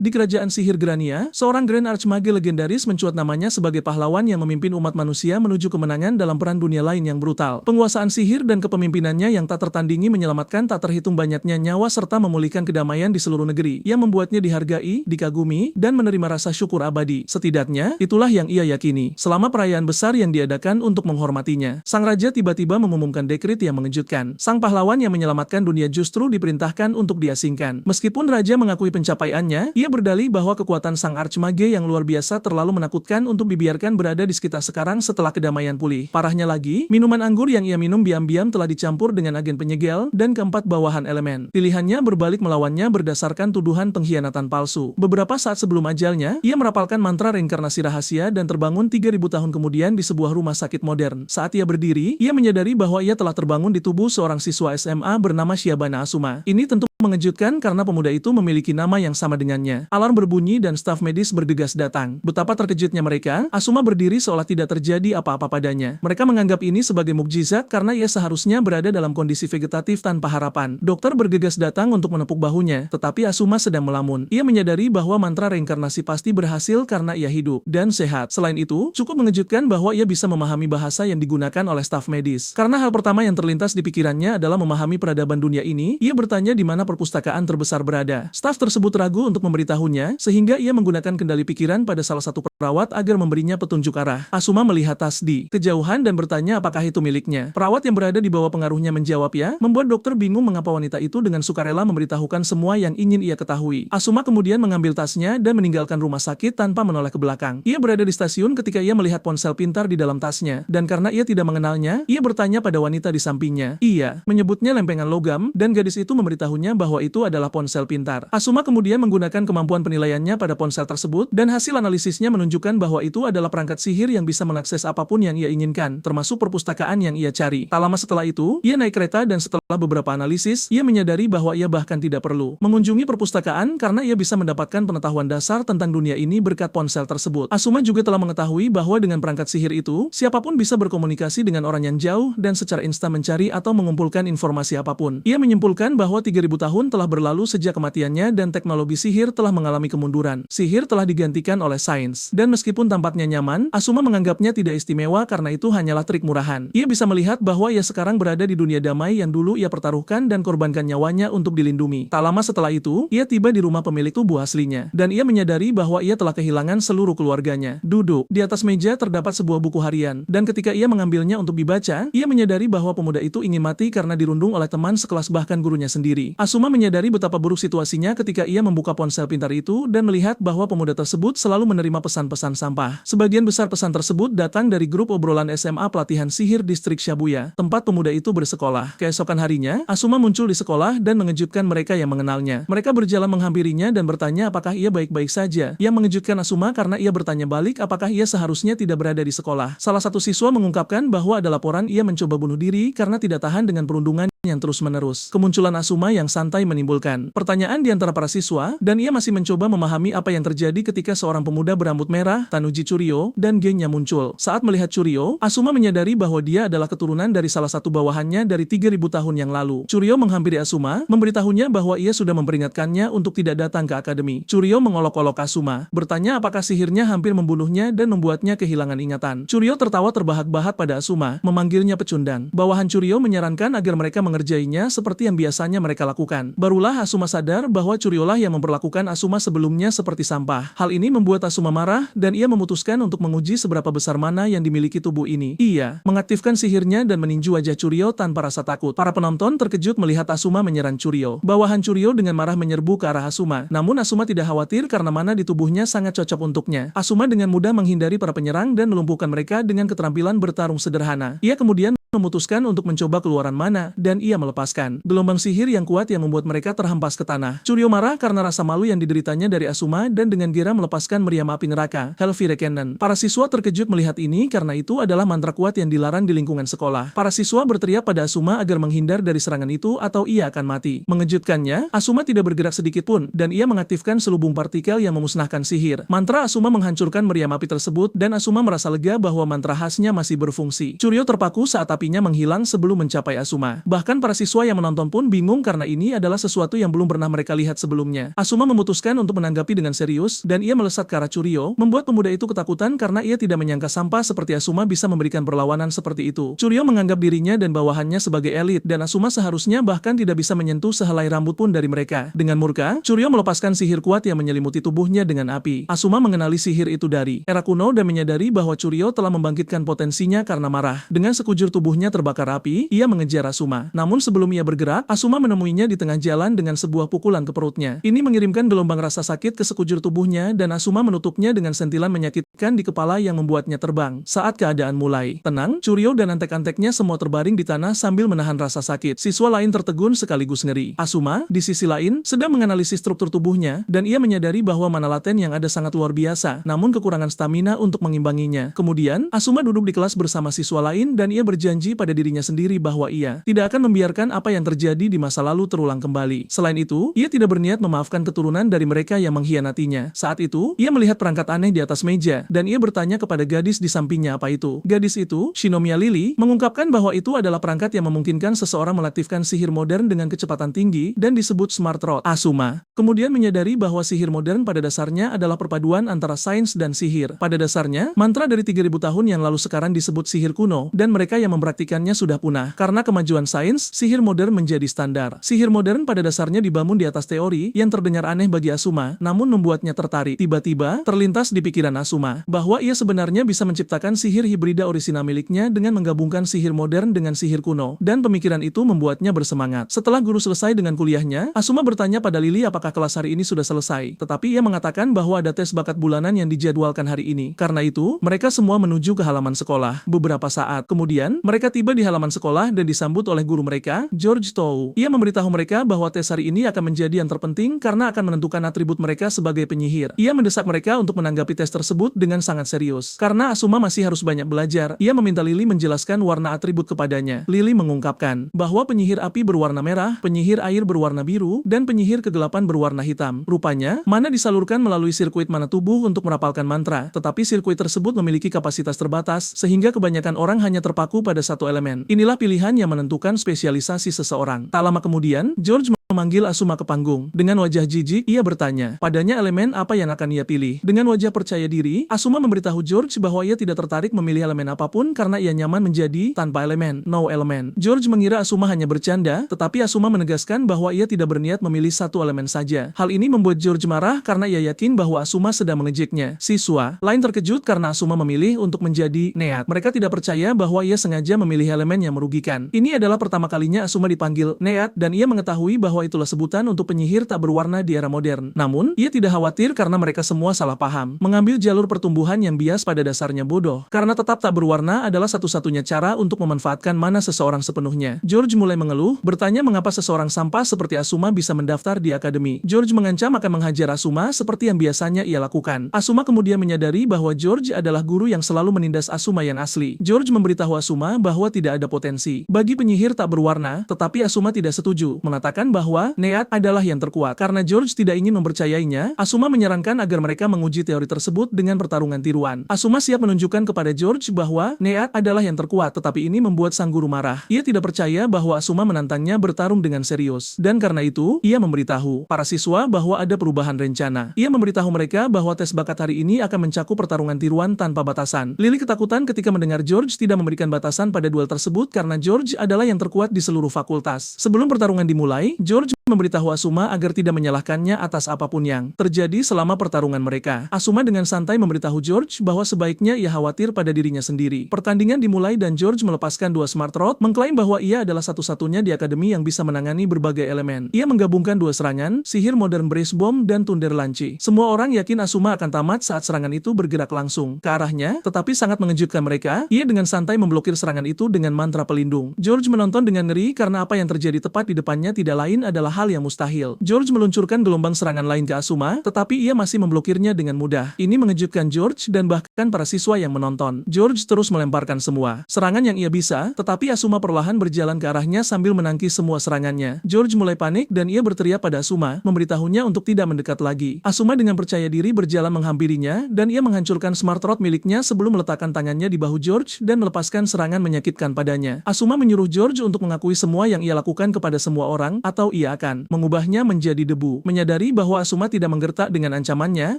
Di kerajaan sihir Grania, seorang Grand Archmage legendaris mencuat namanya sebagai pahlawan yang memimpin umat manusia menuju kemenangan dalam perang dunia lain yang brutal. Penguasaan sihir dan kepemimpinannya yang tak tertandingi menyelamatkan tak terhitung banyaknya nyawa serta memulihkan kedamaian di seluruh negeri, yang membuatnya dihargai, dikagumi, dan menerima rasa syukur abadi. Setidaknya, itulah yang ia yakini. Selama perayaan besar yang diadakan untuk menghormatinya, sang raja tiba-tiba mengumumkan dekret yang mengejutkan. Sang pahlawan yang menyelamatkan dunia justru diperintahkan untuk diasingkan. Meskipun raja mengakui pencapaiannya, ia berdalih bahwa kekuatan sang Archmage yang luar biasa terlalu menakutkan untuk dibiarkan berada di sekitar sekarang setelah kedamaian pulih. Parahnya lagi, minuman anggur yang ia minum diam-diam telah dicampur dengan agen penyegel dan keempat bawahan elemen. Pilihannya berbalik melawannya berdasarkan tuduhan pengkhianatan palsu. Beberapa saat sebelum ajalnya, ia merapalkan mantra reinkarnasi rahasia dan terbangun 3000 tahun kemudian di sebuah rumah sakit modern. Saat ia berdiri, ia menyadari bahwa ia telah terbangun di tubuh seorang siswa SMA bernama Shyabana Asuma. Ini tentu mengejutkan karena pemuda itu memiliki nama yang sama dengannya. Alarm berbunyi dan staf medis bergegas datang. Betapa terkejutnya mereka, Asuma berdiri seolah tidak terjadi apa-apa padanya. Mereka menganggap ini sebagai mukjizat karena ia seharusnya berada dalam kondisi vegetatif tanpa harapan. Dokter bergegas datang untuk menepuk bahunya, tetapi Asuma sedang melamun. Ia menyadari bahwa mantra reinkarnasi pasti berhasil karena ia hidup dan sehat. Selain itu, cukup mengejutkan bahwa ia bisa memahami bahasa yang digunakan oleh staf medis. Karena hal pertama yang terlintas di pikirannya adalah memahami peradaban dunia ini, ia bertanya di mana perpustakaan terbesar berada. Staf tersebut ragu untuk memberitahunya, sehingga ia menggunakan kendali pikiran pada salah satu perawat agar memberinya petunjuk arah. Asuma melihat tas di kejauhan dan bertanya apakah itu miliknya. Perawat yang berada di bawah pengaruhnya menjawab ya, membuat dokter bingung mengapa wanita itu dengan sukarela memberitahukan semua yang ingin ia ketahui. Asuma kemudian mengambil tasnya dan meninggalkan rumah sakit tanpa menoleh ke belakang. Ia berada di stasiun ketika ia melihat ponsel pintar di dalam tasnya, dan karena ia tidak mengenalnya, ia bertanya pada wanita di sampingnya. Ia menyebutnya lempengan logam, dan gadis itu memberitahunya bahwa itu adalah ponsel pintar. Asuma kemudian menggunakan kemampuan penilaiannya pada ponsel tersebut, dan hasil analisisnya menunjukkan bahwa itu adalah perangkat sihir yang bisa mengakses apapun yang ia inginkan, termasuk perpustakaan yang ia cari. Tak lama setelah itu, ia naik kereta dan setelah beberapa analisis, ia menyadari bahwa ia bahkan tidak perlu mengunjungi perpustakaan karena ia bisa mendapatkan pengetahuan dasar tentang dunia ini berkat ponsel tersebut. Asuma juga telah mengetahui bahwa dengan perangkat sihir itu, siapapun bisa berkomunikasi dengan orang yang jauh dan secara instan mencari atau mengumpulkan informasi apapun. Ia menyimpulkan bahwa 3000 tahun telah berlalu sejak kematiannya dan teknologi sihir telah mengalami kemunduran. Sihir telah digantikan oleh sains. Dan meskipun tampaknya nyaman, Asuma menganggapnya tidak istimewa karena itu hanyalah trik murahan. Ia bisa melihat bahwa ia sekarang berada di dunia damai yang dulu ia pertaruhkan dan korbankan nyawanya untuk dilindungi. Tak lama setelah itu, ia tiba di rumah pemilik tubuh aslinya. Dan ia menyadari bahwa ia telah kehilangan seluruh keluarganya. Duduk. Di atas meja terdapat sebuah buku harian. Dan ketika ia mengambilnya untuk dibaca, ia menyadari bahwa pemuda itu ingin mati karena dirundung oleh teman sekelas bahkan gurunya sendiri. Asuma menyadari betapa buruk situasinya ketika ia membuka ponsel pintar itu dan melihat bahwa pemuda tersebut selalu menerima pesan-pesan sampah. Sebagian besar pesan tersebut datang dari grup obrolan SMA pelatihan sihir distrik Shibuya, tempat pemuda itu bersekolah. Keesokan harinya, Asuma muncul di sekolah dan mengejutkan mereka yang mengenalnya. Mereka berjalan menghampirinya dan bertanya apakah ia baik-baik saja. Yang mengejutkan Asuma karena ia bertanya balik apakah ia seharusnya tidak berada di sekolah. Salah satu siswa mengungkapkan bahwa ada laporan ia mencoba bunuh diri karena tidak tahan dengan perundungan yang terus-menerus. Kemunculan Asuma yang santai menimbulkan pertanyaan di antara para siswa, dan ia masih mencoba memahami apa yang terjadi ketika seorang pemuda berambut merah, Tanuji Churyo, dan gengnya muncul. Saat melihat Churyo, Asuma menyadari bahwa dia adalah keturunan dari salah satu bawahannya dari 3000 tahun yang lalu. Churyo menghampiri Asuma, memberitahunya bahwa ia sudah memperingatkannya untuk tidak datang ke akademi. Churyo mengolok-olok Asuma, bertanya apakah sihirnya hampir membunuhnya dan membuatnya kehilangan ingatan. Churyo tertawa terbahak-bahak pada Asuma, memanggilnya pecundang. Bawahan Churyo menyarankan agar mereka mengerjainya seperti yang biasanya mereka lakukan. Barulah Asuma sadar bahwa Churyolah yang memperlakukan Asuma sebelumnya seperti sampah. Hal ini membuat Asuma marah dan ia memutuskan untuk menguji seberapa besar mana yang dimiliki tubuh ini. Ia mengaktifkan sihirnya dan meninju wajah Churyo tanpa rasa takut. Para penonton terkejut melihat Asuma menyerang Churyo. Bawahan Churyo dengan marah menyerbu ke arah Asuma. Namun Asuma tidak khawatir karena mana di tubuhnya sangat cocok untuknya. Asuma dengan mudah menghindari para penyerang dan melumpuhkan mereka dengan keterampilan bertarung sederhana. Ia kemudian memutuskan untuk mencoba keluaran mana, dan ia melepaskan gelombang sihir yang kuat yang membuat mereka terhempas ke tanah. Churyo marah karena rasa malu yang dideritanya dari Asuma dan dengan gira melepaskan meriam api neraka, Hellfire Cannon. Para siswa terkejut melihat ini karena itu adalah mantra kuat yang dilarang di lingkungan sekolah. Para siswa berteriak pada Asuma agar menghindar dari serangan itu atau ia akan mati. Mengejutkannya, Asuma tidak bergerak sedikit pun, dan ia mengaktifkan selubung partikel yang memusnahkan sihir. Mantra Asuma menghancurkan meriam api tersebut, dan Asuma merasa lega bahwa mantra khasnya masih berfungsi. Churyo terpaku saat apinya menghilang sebelum mencapai Asuma. Bahkan para siswa yang menonton pun bingung karena ini adalah sesuatu yang belum pernah mereka lihat sebelumnya. Asuma memutuskan memutuskan untuk menanggapi dengan serius, dan ia melesat ke arah Churyo, membuat pemuda itu ketakutan karena ia tidak menyangka sampah seperti Asuma bisa memberikan perlawanan seperti itu. Churyo menganggap dirinya dan bawahannya sebagai elit, dan Asuma seharusnya bahkan tidak bisa menyentuh sehelai rambut pun dari mereka. Dengan murka, Churyo melepaskan sihir kuat yang menyelimuti tubuhnya dengan api. Asuma mengenali sihir itu dari era kuno dan menyadari bahwa Churyo telah membangkitkan potensinya karena marah. Dengan sekujur tubuhnya terbakar api, ia mengejar Asuma. Namun sebelum ia bergerak, Asuma menemuinya di tengah jalan dengan sebuah pukulan ke perutnya. Ini mengirimkan gelombang rasa sakit ke sekujur tubuhnya dan Asuma menutupnya dengan sentilan menyakitkan di kepala yang membuatnya terbang. Saat keadaan mulai tenang, Churyo dan antek-anteknya semua terbaring di tanah sambil menahan rasa sakit. Siswa lain tertegun sekaligus ngeri. Asuma, di sisi lain, sedang menganalisis struktur tubuhnya dan ia menyadari bahwa mana laten yang ada sangat luar biasa, namun kekurangan stamina untuk mengimbanginya. Kemudian, Asuma duduk di kelas bersama siswa lain dan ia berjanji pada dirinya sendiri bahwa ia tidak akan membiarkan apa yang terjadi di masa lalu terulang kembali. Selain itu, ia tidak berniat memaafkan keturunan dari mereka yang mengkhianatinya. Saat itu, ia melihat perangkat aneh di atas meja, dan ia bertanya kepada gadis di sampingnya apa itu. Gadis itu, Shinomiya Lily, mengungkapkan bahwa itu adalah perangkat yang memungkinkan seseorang mengaktifkan sihir modern dengan kecepatan tinggi dan disebut Smart Rod. Asuma kemudian menyadari bahwa sihir modern pada dasarnya adalah perpaduan antara sains dan sihir. Pada dasarnya, mantra dari 3000 tahun yang lalu sekarang disebut sihir kuno, dan mereka yang mempraktikannya sudah punah. Karena kemajuan sains, sihir modern menjadi standar. Sihir modern pada dasarnya dibangun di atas teori yang terdengar aneh bagi Asuma, namun membuatnya tertarik. Tiba-tiba, terlintas di pikiran Asuma bahwa ia sebenarnya bisa menciptakan sihir hibrida orisinal miliknya dengan menggabungkan sihir modern dengan sihir kuno, dan pemikiran itu membuatnya bersemangat. Setelah guru selesai dengan kuliahnya, Asuma bertanya pada Lily apakah kelas hari ini sudah selesai, tetapi ia mengatakan bahwa ada tes bakat bulanan yang dijadwalkan hari ini. Karena itu, mereka semua menuju ke halaman sekolah. Beberapa saat kemudian, mereka tiba di halaman sekolah dan disambut oleh guru mereka, George Tou. Ia memberitahu mereka bahwa tes hari ini akan menjadi yang terpenting karena akan menentukan atribut mereka sebagai penyihir. Ia mendesak mereka untuk menanggapi tes tersebut dengan sangat serius. Karena Asuma masih harus banyak belajar, ia meminta Lily menjelaskan warna atribut kepadanya. Lily mengungkapkan bahwa penyihir api berwarna merah, penyihir air berwarna biru, dan penyihir kegelapan berwarna hitam. Rupanya, mana disalurkan melalui sirkuit mana tubuh untuk merapalkan mantra, tetapi sirkuit tersebut memiliki kapasitas terbatas, sehingga kebanyakan orang hanya terpaku pada satu elemen. Inilah pilihan yang menentukan spesialisasi seseorang. Tak lama kemudian, George memanggil Asuma ke panggung. Dengan wajah jijik, ia bertanya, padanya elemen apa yang akan ia pilih? Dengan wajah percaya diri, Asuma memberitahu George bahwa ia tidak tertarik memilih elemen apapun karena ia nyaman menjadi tanpa elemen, no element. George mengira Asuma hanya bercanda, tetapi Asuma menegaskan bahwa ia tidak berniat memilih satu elemen saja. Hal ini membuat George marah karena ia yakin bahwa Asuma sedang mengejeknya. Siswa lain terkejut karena Asuma memilih untuk menjadi Neat. Mereka tidak percaya bahwa ia sengaja memilih elemen yang merugikan. Ini adalah pertama kalinya Asuma dipanggil Neat dan ia mengetahui bahwa itulah sebutan untuk penyihir tak berwarna di era modern. Namun, ia tidak khawatir karena mereka semua salah paham. Mengambil jalur pertumbuhan yang bias pada dasarnya bodoh. Karena tetap tak berwarna adalah satu-satunya cara untuk memanfaatkan mana seseorang sepenuhnya. George mulai mengeluh, bertanya mengapa seseorang sampah seperti Asuma bisa mendaftar di akademi. George mengancam akan menghajar Asuma seperti yang biasanya ia lakukan. Asuma kemudian menyadari bahwa George adalah guru yang selalu menindas Asuma yang asli. George memberitahu Asuma bahwa tidak ada potensi bagi penyihir tak berwarna, tetapi Asuma tidak setuju, mengatakan bahwa Neat adalah yang terkuat. Karena George tidak ingin mempercayainya, Asuma menyarankan agar mereka menguji teori tersebut dengan pertarungan tiruan. Asuma siap menunjukkan kepada George bahwa Neat adalah yang terkuat, tetapi ini membuat sang guru marah. Ia tidak percaya bahwa Asuma menantangnya bertarung dengan serius. Dan karena itu, ia memberitahu para siswa bahwa ada perubahan rencana. Ia memberitahu mereka bahwa tes bakat hari ini akan mencakup pertarungan tiruan tanpa batasan. Lily ketakutan ketika mendengar George tidak memberikan batasan pada duel tersebut karena George adalah yang terkuat di seluruh fakultas. Sebelum pertarungan dimulai, George memberitahu Asuma agar tidak menyalahkannya atas apapun yang terjadi selama pertarungan mereka. Asuma dengan santai memberitahu George bahwa sebaiknya ia khawatir pada dirinya sendiri. Pertandingan dimulai dan George melepaskan 2 Smart Rod, mengklaim bahwa ia adalah satu-satunya di akademi yang bisa menangani berbagai elemen. Ia menggabungkan 2 serangan, sihir modern Brace Bomb dan Thunder Lanci. Semua orang yakin Asuma akan tamat saat serangan itu bergerak langsung ke arahnya, tetapi sangat mengejutkan mereka, ia dengan santai memblokir serangan itu dengan mantra pelindung. George menonton dengan ngeri karena apa yang terjadi tepat di depannya tidak lain adalah hal yang mustahil. George meluncurkan gelombang serangan lain ke Asuma, tetapi ia masih memblokirnya dengan mudah. Ini mengejutkan George dan bahkan para siswa yang menonton. George terus melemparkan semua serangan yang ia bisa, tetapi Asuma perlahan berjalan ke arahnya sambil menangkis semua serangannya. George mulai panik dan ia berteriak pada Asuma, memberitahunya untuk tidak mendekat lagi. Asuma dengan percaya diri berjalan menghampirinya, dan ia menghancurkan Smart Rod miliknya sebelum meletakkan tangannya di bahu George dan melepaskan serangan menyakitkan padanya. Asuma menyuruh George untuk mengakui semua yang ia lakukan kepada semua orang, atau atau ia akan mengubahnya menjadi debu. Menyadari bahwa Asuma tidak menggertak dengan ancamannya,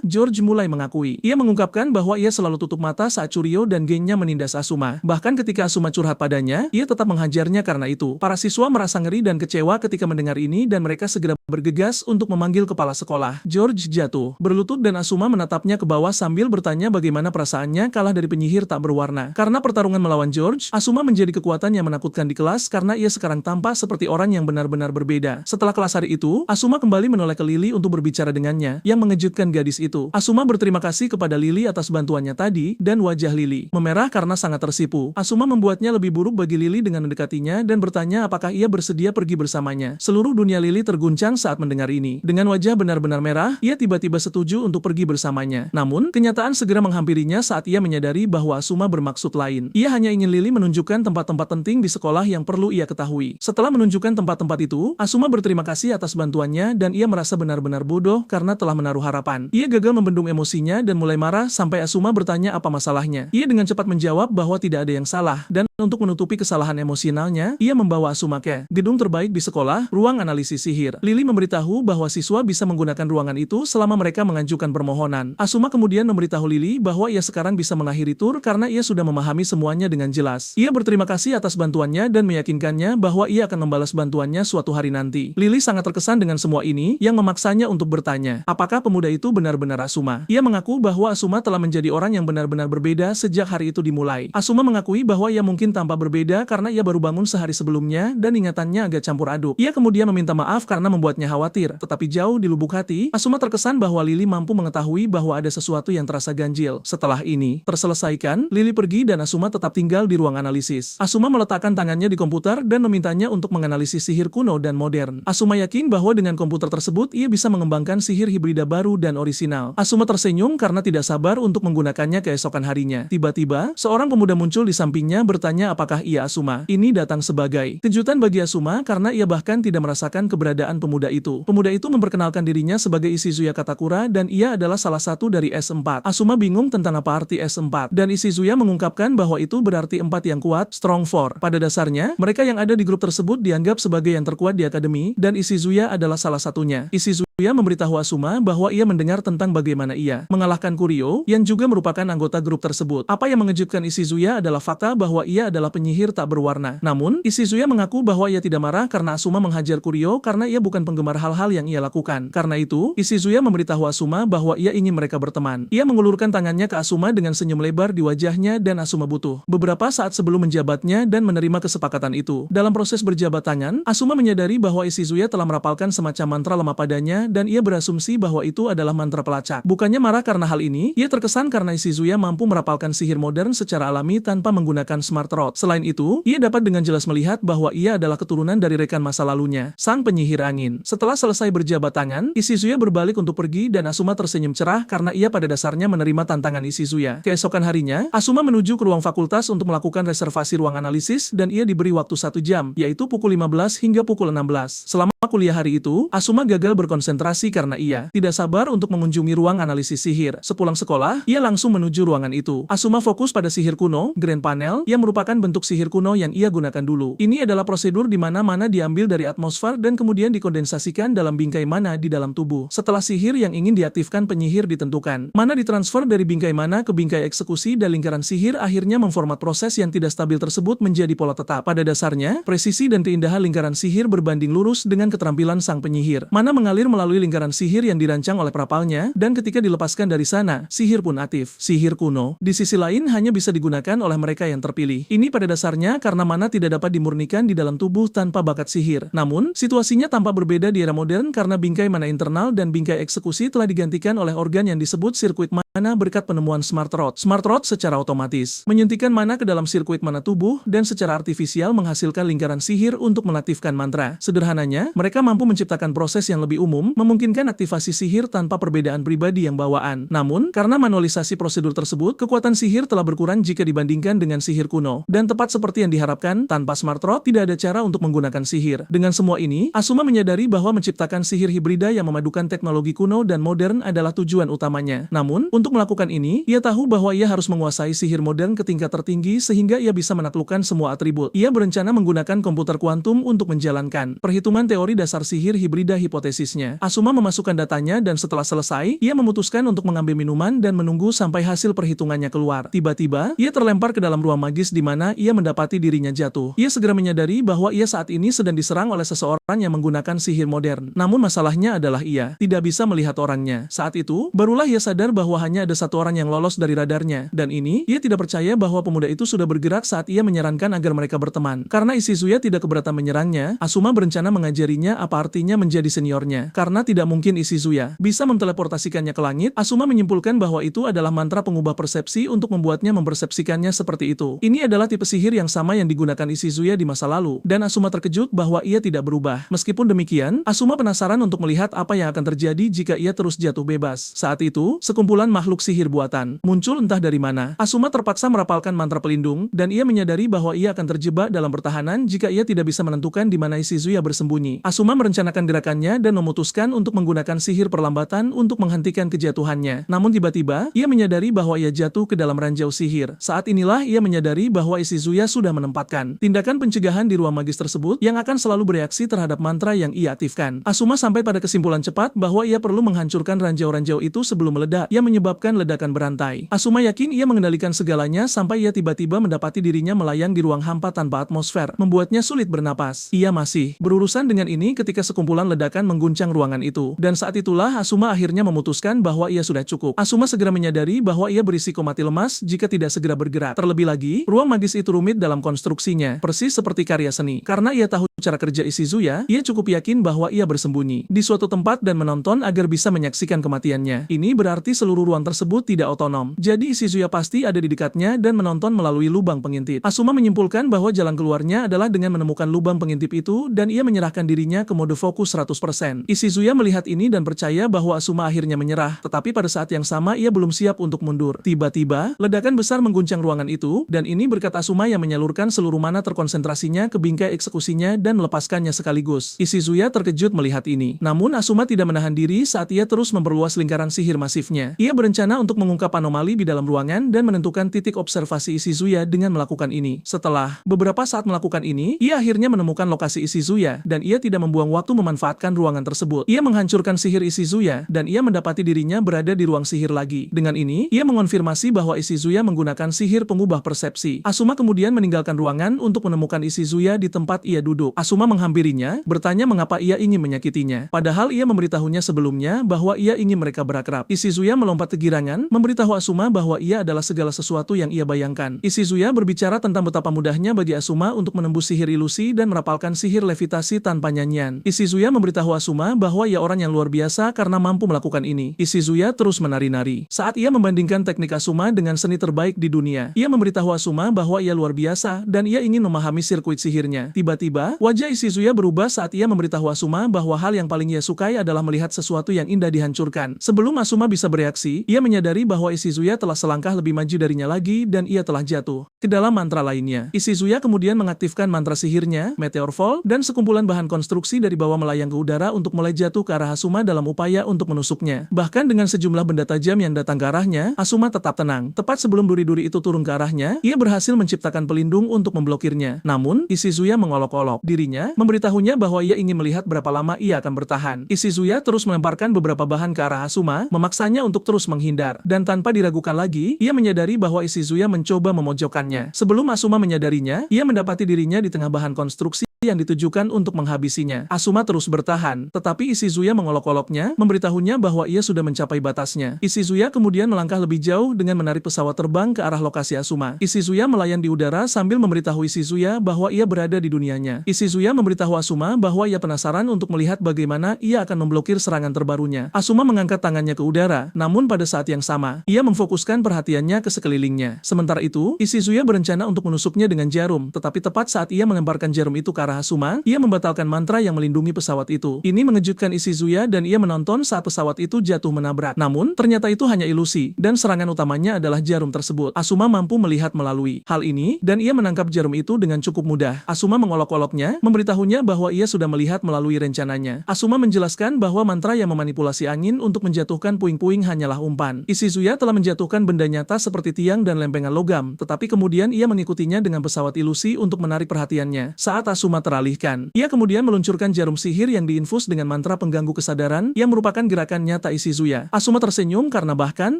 George mulai mengakui. Ia mengungkapkan bahwa ia selalu tutup mata saat Churio dan gengnya menindas Asuma. Bahkan ketika Asuma curhat padanya, ia tetap menghajarnya karena itu. Para siswa merasa ngeri dan kecewa ketika mendengar ini dan mereka segera bergegas untuk memanggil kepala sekolah. George jatuh berlutut dan Asuma menatapnya ke bawah sambil bertanya bagaimana perasaannya kalah dari penyihir tak berwarna. Karena pertarungan melawan George, Asuma menjadi kekuatan yang menakutkan di kelas karena ia sekarang tampak seperti orang yang benar-benar berbeda. Setelah kelas hari itu, Asuma kembali menoleh ke Lily untuk berbicara dengannya, yang mengejutkan gadis itu. Asuma berterima kasih kepada Lily atas bantuannya tadi, dan wajah Lily memerah karena sangat tersipu. Asuma membuatnya lebih buruk bagi Lily dengan mendekatinya dan bertanya apakah ia bersedia pergi bersamanya. Seluruh dunia Lily terguncang saat mendengar ini. Dengan wajah benar-benar merah, ia tiba-tiba setuju untuk pergi bersamanya. Namun, kenyataan segera menghampirinya saat ia menyadari bahwa Asuma bermaksud lain. Ia hanya ingin Lily menunjukkan tempat-tempat penting di sekolah yang perlu ia ketahui. Setelah menunjukkan tempat-tempat itu, Asuma berterima kasih atas bantuannya dan ia merasa benar-benar bodoh karena telah menaruh harapan. Ia gagal membendung emosinya dan mulai marah sampai Asuma bertanya apa masalahnya. Ia dengan cepat menjawab bahwa tidak ada yang salah dan untuk menutupi kesalahan emosionalnya, ia membawa Asuma ke gedung terbaik di sekolah, ruang analisis sihir. Lily memberitahu bahwa siswa bisa menggunakan ruangan itu selama mereka mengajukan permohonan. Asuma kemudian memberitahu Lily bahwa ia sekarang bisa mengakhiri tur karena ia sudah memahami semuanya dengan jelas. Ia berterima kasih atas bantuannya dan meyakinkannya bahwa ia akan membalas bantuannya suatu hari nanti. Lily sangat terkesan dengan semua ini yang memaksanya untuk bertanya, apakah pemuda itu benar-benar Asuma? Ia mengaku bahwa Asuma telah menjadi orang yang benar-benar berbeda sejak hari itu dimulai. Asuma mengakui bahwa ia mungkin tampak berbeda karena ia baru bangun sehari sebelumnya dan ingatannya agak campur aduk. Ia kemudian meminta maaf karena membuatnya khawatir, tetapi jauh di lubuk hati, Asuma terkesan bahwa Lily mampu mengetahui bahwa ada sesuatu yang terasa ganjil. Setelah ini terselesaikan, Lily pergi dan Asuma tetap tinggal di ruang analisis. Asuma meletakkan tangannya di komputer dan memintanya untuk menganalisis sihir kuno dan modern. Asuma yakin bahwa dengan komputer tersebut ia bisa mengembangkan sihir hibrida baru dan orisinal. Asuma tersenyum karena tidak sabar untuk menggunakannya keesokan harinya. Tiba-tiba, seorang pemuda muncul di sampingnya bertanya apakah ia Asuma. Ini datang sebagai kejutan bagi Asuma karena ia bahkan tidak merasakan keberadaan pemuda itu. Pemuda itu memperkenalkan dirinya sebagai Ishizuya Katakura dan ia adalah salah satu dari S4. Asuma bingung tentang apa arti S4 dan Ishizuya mengungkapkan bahwa itu berarti 4 yang kuat, strong 4. Pada dasarnya, mereka yang ada di grup tersebut dianggap sebagai yang terkuat di akademi dan Ishizuya adalah salah satunya. Ishizuya memberitahu Asuma bahwa ia mendengar tentang bagaimana ia mengalahkan Kurio yang juga merupakan anggota grup tersebut. Apa yang mengejutkan Ishizuya adalah fakta bahwa ia adalah penyihir tak berwarna. Namun, Ishizuya mengaku bahwa ia tidak marah karena Asuma menghajar Kurio karena ia bukan penggemar hal-hal yang ia lakukan. Karena itu, Ishizuya memberitahu Asuma bahwa ia ingin mereka berteman. Ia mengulurkan tangannya ke Asuma dengan senyum lebar di wajahnya dan Asuma butuh beberapa saat sebelum menjabatnya dan menerima kesepakatan itu. Dalam proses berjabat tangan, Asuma menyadari bahwa Ishizuya telah merapalkan semacam mantra lemah padanya dan ia berasumsi bahwa itu adalah mantra pelacak. Bukannya marah karena hal ini, ia terkesan karena Ishizuya mampu merapalkan sihir modern secara alami tanpa menggunakan smart rod. Selain itu, ia dapat dengan jelas melihat bahwa ia adalah keturunan dari rekan masa lalunya, sang penyihir angin. Setelah selesai berjabat tangan, Ishizuya berbalik untuk pergi dan Asuma tersenyum cerah karena ia pada dasarnya menerima tantangan Ishizuya. Keesokan harinya, Asuma menuju ke ruang fakultas untuk melakukan reservasi ruang analisis dan ia diberi waktu 1 jam, yaitu pukul 15 hingga pukul 16. Selama kuliah hari itu, Asuma gagal berkonsentrasi karena ia tidak sabar untuk mengunjungi ruang analisis sihir. Sepulang sekolah, ia langsung menuju ruangan itu. Asuma fokus pada sihir kuno, Grand Panel, yang merupakan bentuk sihir kuno yang ia gunakan dulu. Ini adalah prosedur di mana mana diambil dari atmosfer dan kemudian dikondensasikan dalam bingkai mana di dalam tubuh. Setelah sihir yang ingin diaktifkan penyihir ditentukan, mana ditransfer dari bingkai mana ke bingkai eksekusi dan lingkaran sihir akhirnya memformat proses yang tidak stabil tersebut menjadi pola tetap. Pada dasarnya, presisi dan keindahan lingkaran sihir berbanding lurus dengan keterampilan sang penyihir. Mana mengalir melalui lingkaran sihir yang dirancang oleh perapalnya, dan ketika dilepaskan dari sana, sihir pun aktif. Sihir kuno, di sisi lain hanya bisa digunakan oleh mereka yang terpilih. Ini pada dasarnya karena mana tidak dapat dimurnikan di dalam tubuh tanpa bakat sihir. Namun, situasinya tampak berbeda di era modern karena bingkai mana internal dan bingkai eksekusi telah digantikan oleh organ yang disebut sirkuit mana berkat penemuan smart rod. Smart rod secara otomatis menyuntikkan mana ke dalam sirkuit mana tubuh dan secara artifisial menghasilkan lingkaran sihir untuk mengaktifkan mantra. Sederhananya, mereka mampu menciptakan proses yang lebih umum, memungkinkan aktivasi sihir tanpa perbedaan pribadi yang bawaan. Namun, karena manualisasi prosedur tersebut, kekuatan sihir telah berkurang jika dibandingkan dengan sihir kuno. Dan tepat seperti yang diharapkan, tanpa smart rod tidak ada cara untuk menggunakan sihir. Dengan semua ini, Asuma menyadari bahwa menciptakan sihir hibrida yang memadukan teknologi kuno dan modern adalah tujuan utamanya. Namun, Untuk melakukan ini, ia tahu bahwa ia harus menguasai sihir modern ke tingkat tertinggi sehingga ia bisa menaklukkan semua atribut. Ia berencana menggunakan komputer kuantum untuk menjalankan perhitungan teori dasar sihir hibrida hipotesisnya. Asuma memasukkan datanya dan setelah selesai, ia memutuskan untuk mengambil minuman dan menunggu sampai hasil perhitungannya keluar. Tiba-tiba, ia terlempar ke dalam ruang magis di mana ia mendapati dirinya jatuh. Ia segera menyadari bahwa ia saat ini sedang diserang oleh seseorang yang menggunakan sihir modern. Namun masalahnya adalah ia tidak bisa melihat orangnya. Saat itu, barulah ia sadar bahwa hanya ada satu orang yang lolos dari radarnya. Dan ini, ia tidak percaya bahwa pemuda itu sudah bergerak saat ia menyarankan agar mereka berteman. Karena Ishizuya tidak keberatan menyerangnya, Asuma berencana mengajarinya apa artinya menjadi seniornya. Karena tidak mungkin Ishizuya bisa menteleportasikannya ke langit, Asuma menyimpulkan bahwa itu adalah mantra pengubah persepsi untuk membuatnya mempersepsikannya seperti itu. Ini adalah tipe sihir yang sama yang digunakan Ishizuya di masa lalu, dan Asuma terkejut bahwa ia tidak berubah. Meskipun demikian, Asuma penasaran untuk melihat apa yang akan terjadi jika ia terus jatuh bebas. Saat itu, sekumpulan makhluk sihir buatan muncul entah dari mana. Asuma terpaksa merapalkan mantra pelindung, dan ia menyadari bahwa ia akan terjebak dalam pertahanan jika ia tidak bisa menentukan di mana Ishizuya bersembunyi. Asuma merencanakan gerakannya dan memutuskan untuk menggunakan sihir perlambatan untuk menghentikan kejatuhannya. Namun tiba-tiba, ia menyadari bahwa ia jatuh ke dalam ranjau sihir. Saat inilah ia menyadari bahwa Ishizuya sudah menempatkan tindakan pencegahan di ruang magis tersebut yang akan selalu bereaksi terhadap mantra yang ia aktifkan. Asuma sampai pada kesimpulan cepat bahwa ia perlu menghancurkan ranjau-ranjau itu sebelum meledak, yang menyebabkan ledakan berantai. Asuma yakin ia mengendalikan segalanya sampai ia tiba-tiba mendapati dirinya melayang di ruang hampa tanpa atmosfer, membuatnya sulit bernapas. Ia masih berurusan dengan ini ketika sekumpulan ledakan mengguncang ruangan itu. Dan saat itulah Asuma akhirnya memutuskan bahwa ia sudah cukup. Asuma segera menyadari bahwa ia berisiko mati lemas jika tidak segera bergerak. Terlebih lagi, ruang magis itu rumit dalam konstruksinya, persis seperti karya seni. Karena ia tahu cara kerja Ishizuya, ia cukup yakin bahwa ia bersembunyi di suatu tempat dan menonton agar bisa menyaksikan kematiannya. Ini berarti seluruh ruang tersebut tidak otonom. Jadi Ishizuya pasti ada di dekatnya dan menonton melalui lubang pengintip. Asuma menyimpulkan bahwa jalan keluarnya adalah dengan menemukan lubang pengintip itu dan ia menyerahkan dirinya ke mode fokus 100%. Ishizuya melihat ini dan percaya bahwa Asuma akhirnya menyerah, tetapi pada saat yang sama ia belum siap untuk mundur. Tiba-tiba, ledakan besar mengguncang ruangan itu, dan ini berkat Asuma yang menyalurkan seluruh mana terkonsentrasinya ke bingkai eksekusinya dan melepaskannya sekaligus. Ishizuya terkejut melihat ini. Namun Asuma tidak menahan diri saat ia terus memperluas lingkaran sihir masifnya. Ia berencana untuk mengungkap anomali di dalam ruangan dan menentukan titik observasi Ishizuya dengan melakukan ini. Setelah beberapa saat melakukan ini, ia akhirnya menemukan lokasi Ishizuya, dan ia tidak membuang waktu memanfaatkan ruangan tersebut. Ia menghancurkan sihir Ishizuya, dan ia mendapati dirinya berada di ruang sihir lagi. Dengan ini, ia mengonfirmasi bahwa Ishizuya menggunakan sihir pengubah persepsi. Asuma kemudian meninggalkan ruangan untuk menemukan Ishizuya di tempat ia duduk. Asuma menghampirinya, bertanya mengapa ia ingin menyakitinya. Padahal ia memberitahunya sebelumnya bahwa ia ingin mereka berakrab. Ishizuya melompat kegirangan, memberitahu Asuma bahwa ia adalah segala sesuatu yang ia bayangkan. Ishizuya berbicara tentang betapa mudahnya bagi Asuma untuk menembus sihir ilusi dan merapalkan sihir levitasi tanpa nyanyian. Ishizuya memberitahu Asuma bahwa ia orang yang luar biasa karena mampu melakukan ini. Ishizuya terus menari-nari. Saat ia membandingkan teknik Asuma dengan seni terbaik di dunia, ia memberitahu Asuma bahwa ia luar biasa dan ia ingin memahami sirkuit sihirnya. Tiba-tiba, wajah Ishizuya berubah saat ia memberitahu Asuma bahwa hal yang paling ia sukai adalah melihat sesuatu yang indah dihancurkan. Sebelum Asuma bisa bereaksi, ia menyadari bahwa Ishizuya telah selangkah lebih maju darinya lagi dan ia telah jatuh ke dalam mantra lainnya. Ishizuya kemudian mengaktifkan mantra sihirnya, Meteor Fall, dan sekumpulan bahan konstruksi dari bawah melayang ke udara untuk mulai jatuh ke arah Asuma dalam upaya untuk menusuknya. Bahkan dengan sejumlah benda tajam yang datang ke arahnya, Asuma tetap tenang. Tepat sebelum duri-duri itu turun ke arahnya, ia berhasil menciptakan pelindung untuk memblokirnya. Namun, Ishizuya mengolok-olok dirinya, memberitahunya bahwa ia ingin melihat berapa lama ia akan bertahan. Ishizuya terus melemparkan beberapa bahan ke arah Asuma, memaksanya untuk terus menghindar. Dan tanpa diragukan lagi, ia menyadari bahwa Ishizuya mencoba memojokkannya. Sebelum Asuma menyadarinya, ia mendapati dirinya di tengah bahan konstruksi yang ditujukan untuk menghabisinya. Asuma terus bertahan, tetapi Ishizuya mengolok-oloknya, memberitahunya bahwa ia sudah mencapai batasnya. Ishizuya kemudian melangkah lebih jauh dengan menarik pesawat terbang ke arah lokasi Asuma. Ishizuya melayang di udara sambil memberitahu Ishizuya bahwa ia berada di dunianya. Ishizuya memberitahu Asuma bahwa ia penasaran untuk melihat bagaimana ia akan memblokir serangan terbarunya. Asuma mengangkat tangannya ke udara, namun pada saat yang sama, ia memfokuskan perhatiannya ke sekelilingnya. Sementara itu, Ishizuya berencana untuk menusuknya dengan jarum, tetapi tepat saat ia melemparkan jarum itu ke arah Asuma, ia membatalkan mantra yang melindungi pesawat itu. Ini mengejutkan Ishizuya dan ia menonton saat pesawat itu jatuh menabrak. Namun, ternyata itu hanya ilusi, dan serangan utamanya adalah jarum tersebut. Asuma mampu melihat melalui hal ini, dan ia menangkap jarum itu dengan cukup mudah. Asuma mengolok-oloknya, memberitahunya bahwa ia sudah melihat melalui rencananya. Asuma menjelaskan bahwa mantra yang memanipulasi angin untuk menjatuhkan puing-puing hanyalah umpan. Ishizuya telah menjatuhkan benda nyata seperti tiang dan lempengan logam, tetapi kemudian ia mengikutinya dengan pesawat ilusi untuk menarik perhatiannya. Saat Asuma teralihkan, ia kemudian meluncurkan jarum sihir yang diinfus dengan mantra pengganggu kesadaran yang merupakan gerakan nyata Ishizuya. Asuma tersenyum karena bahkan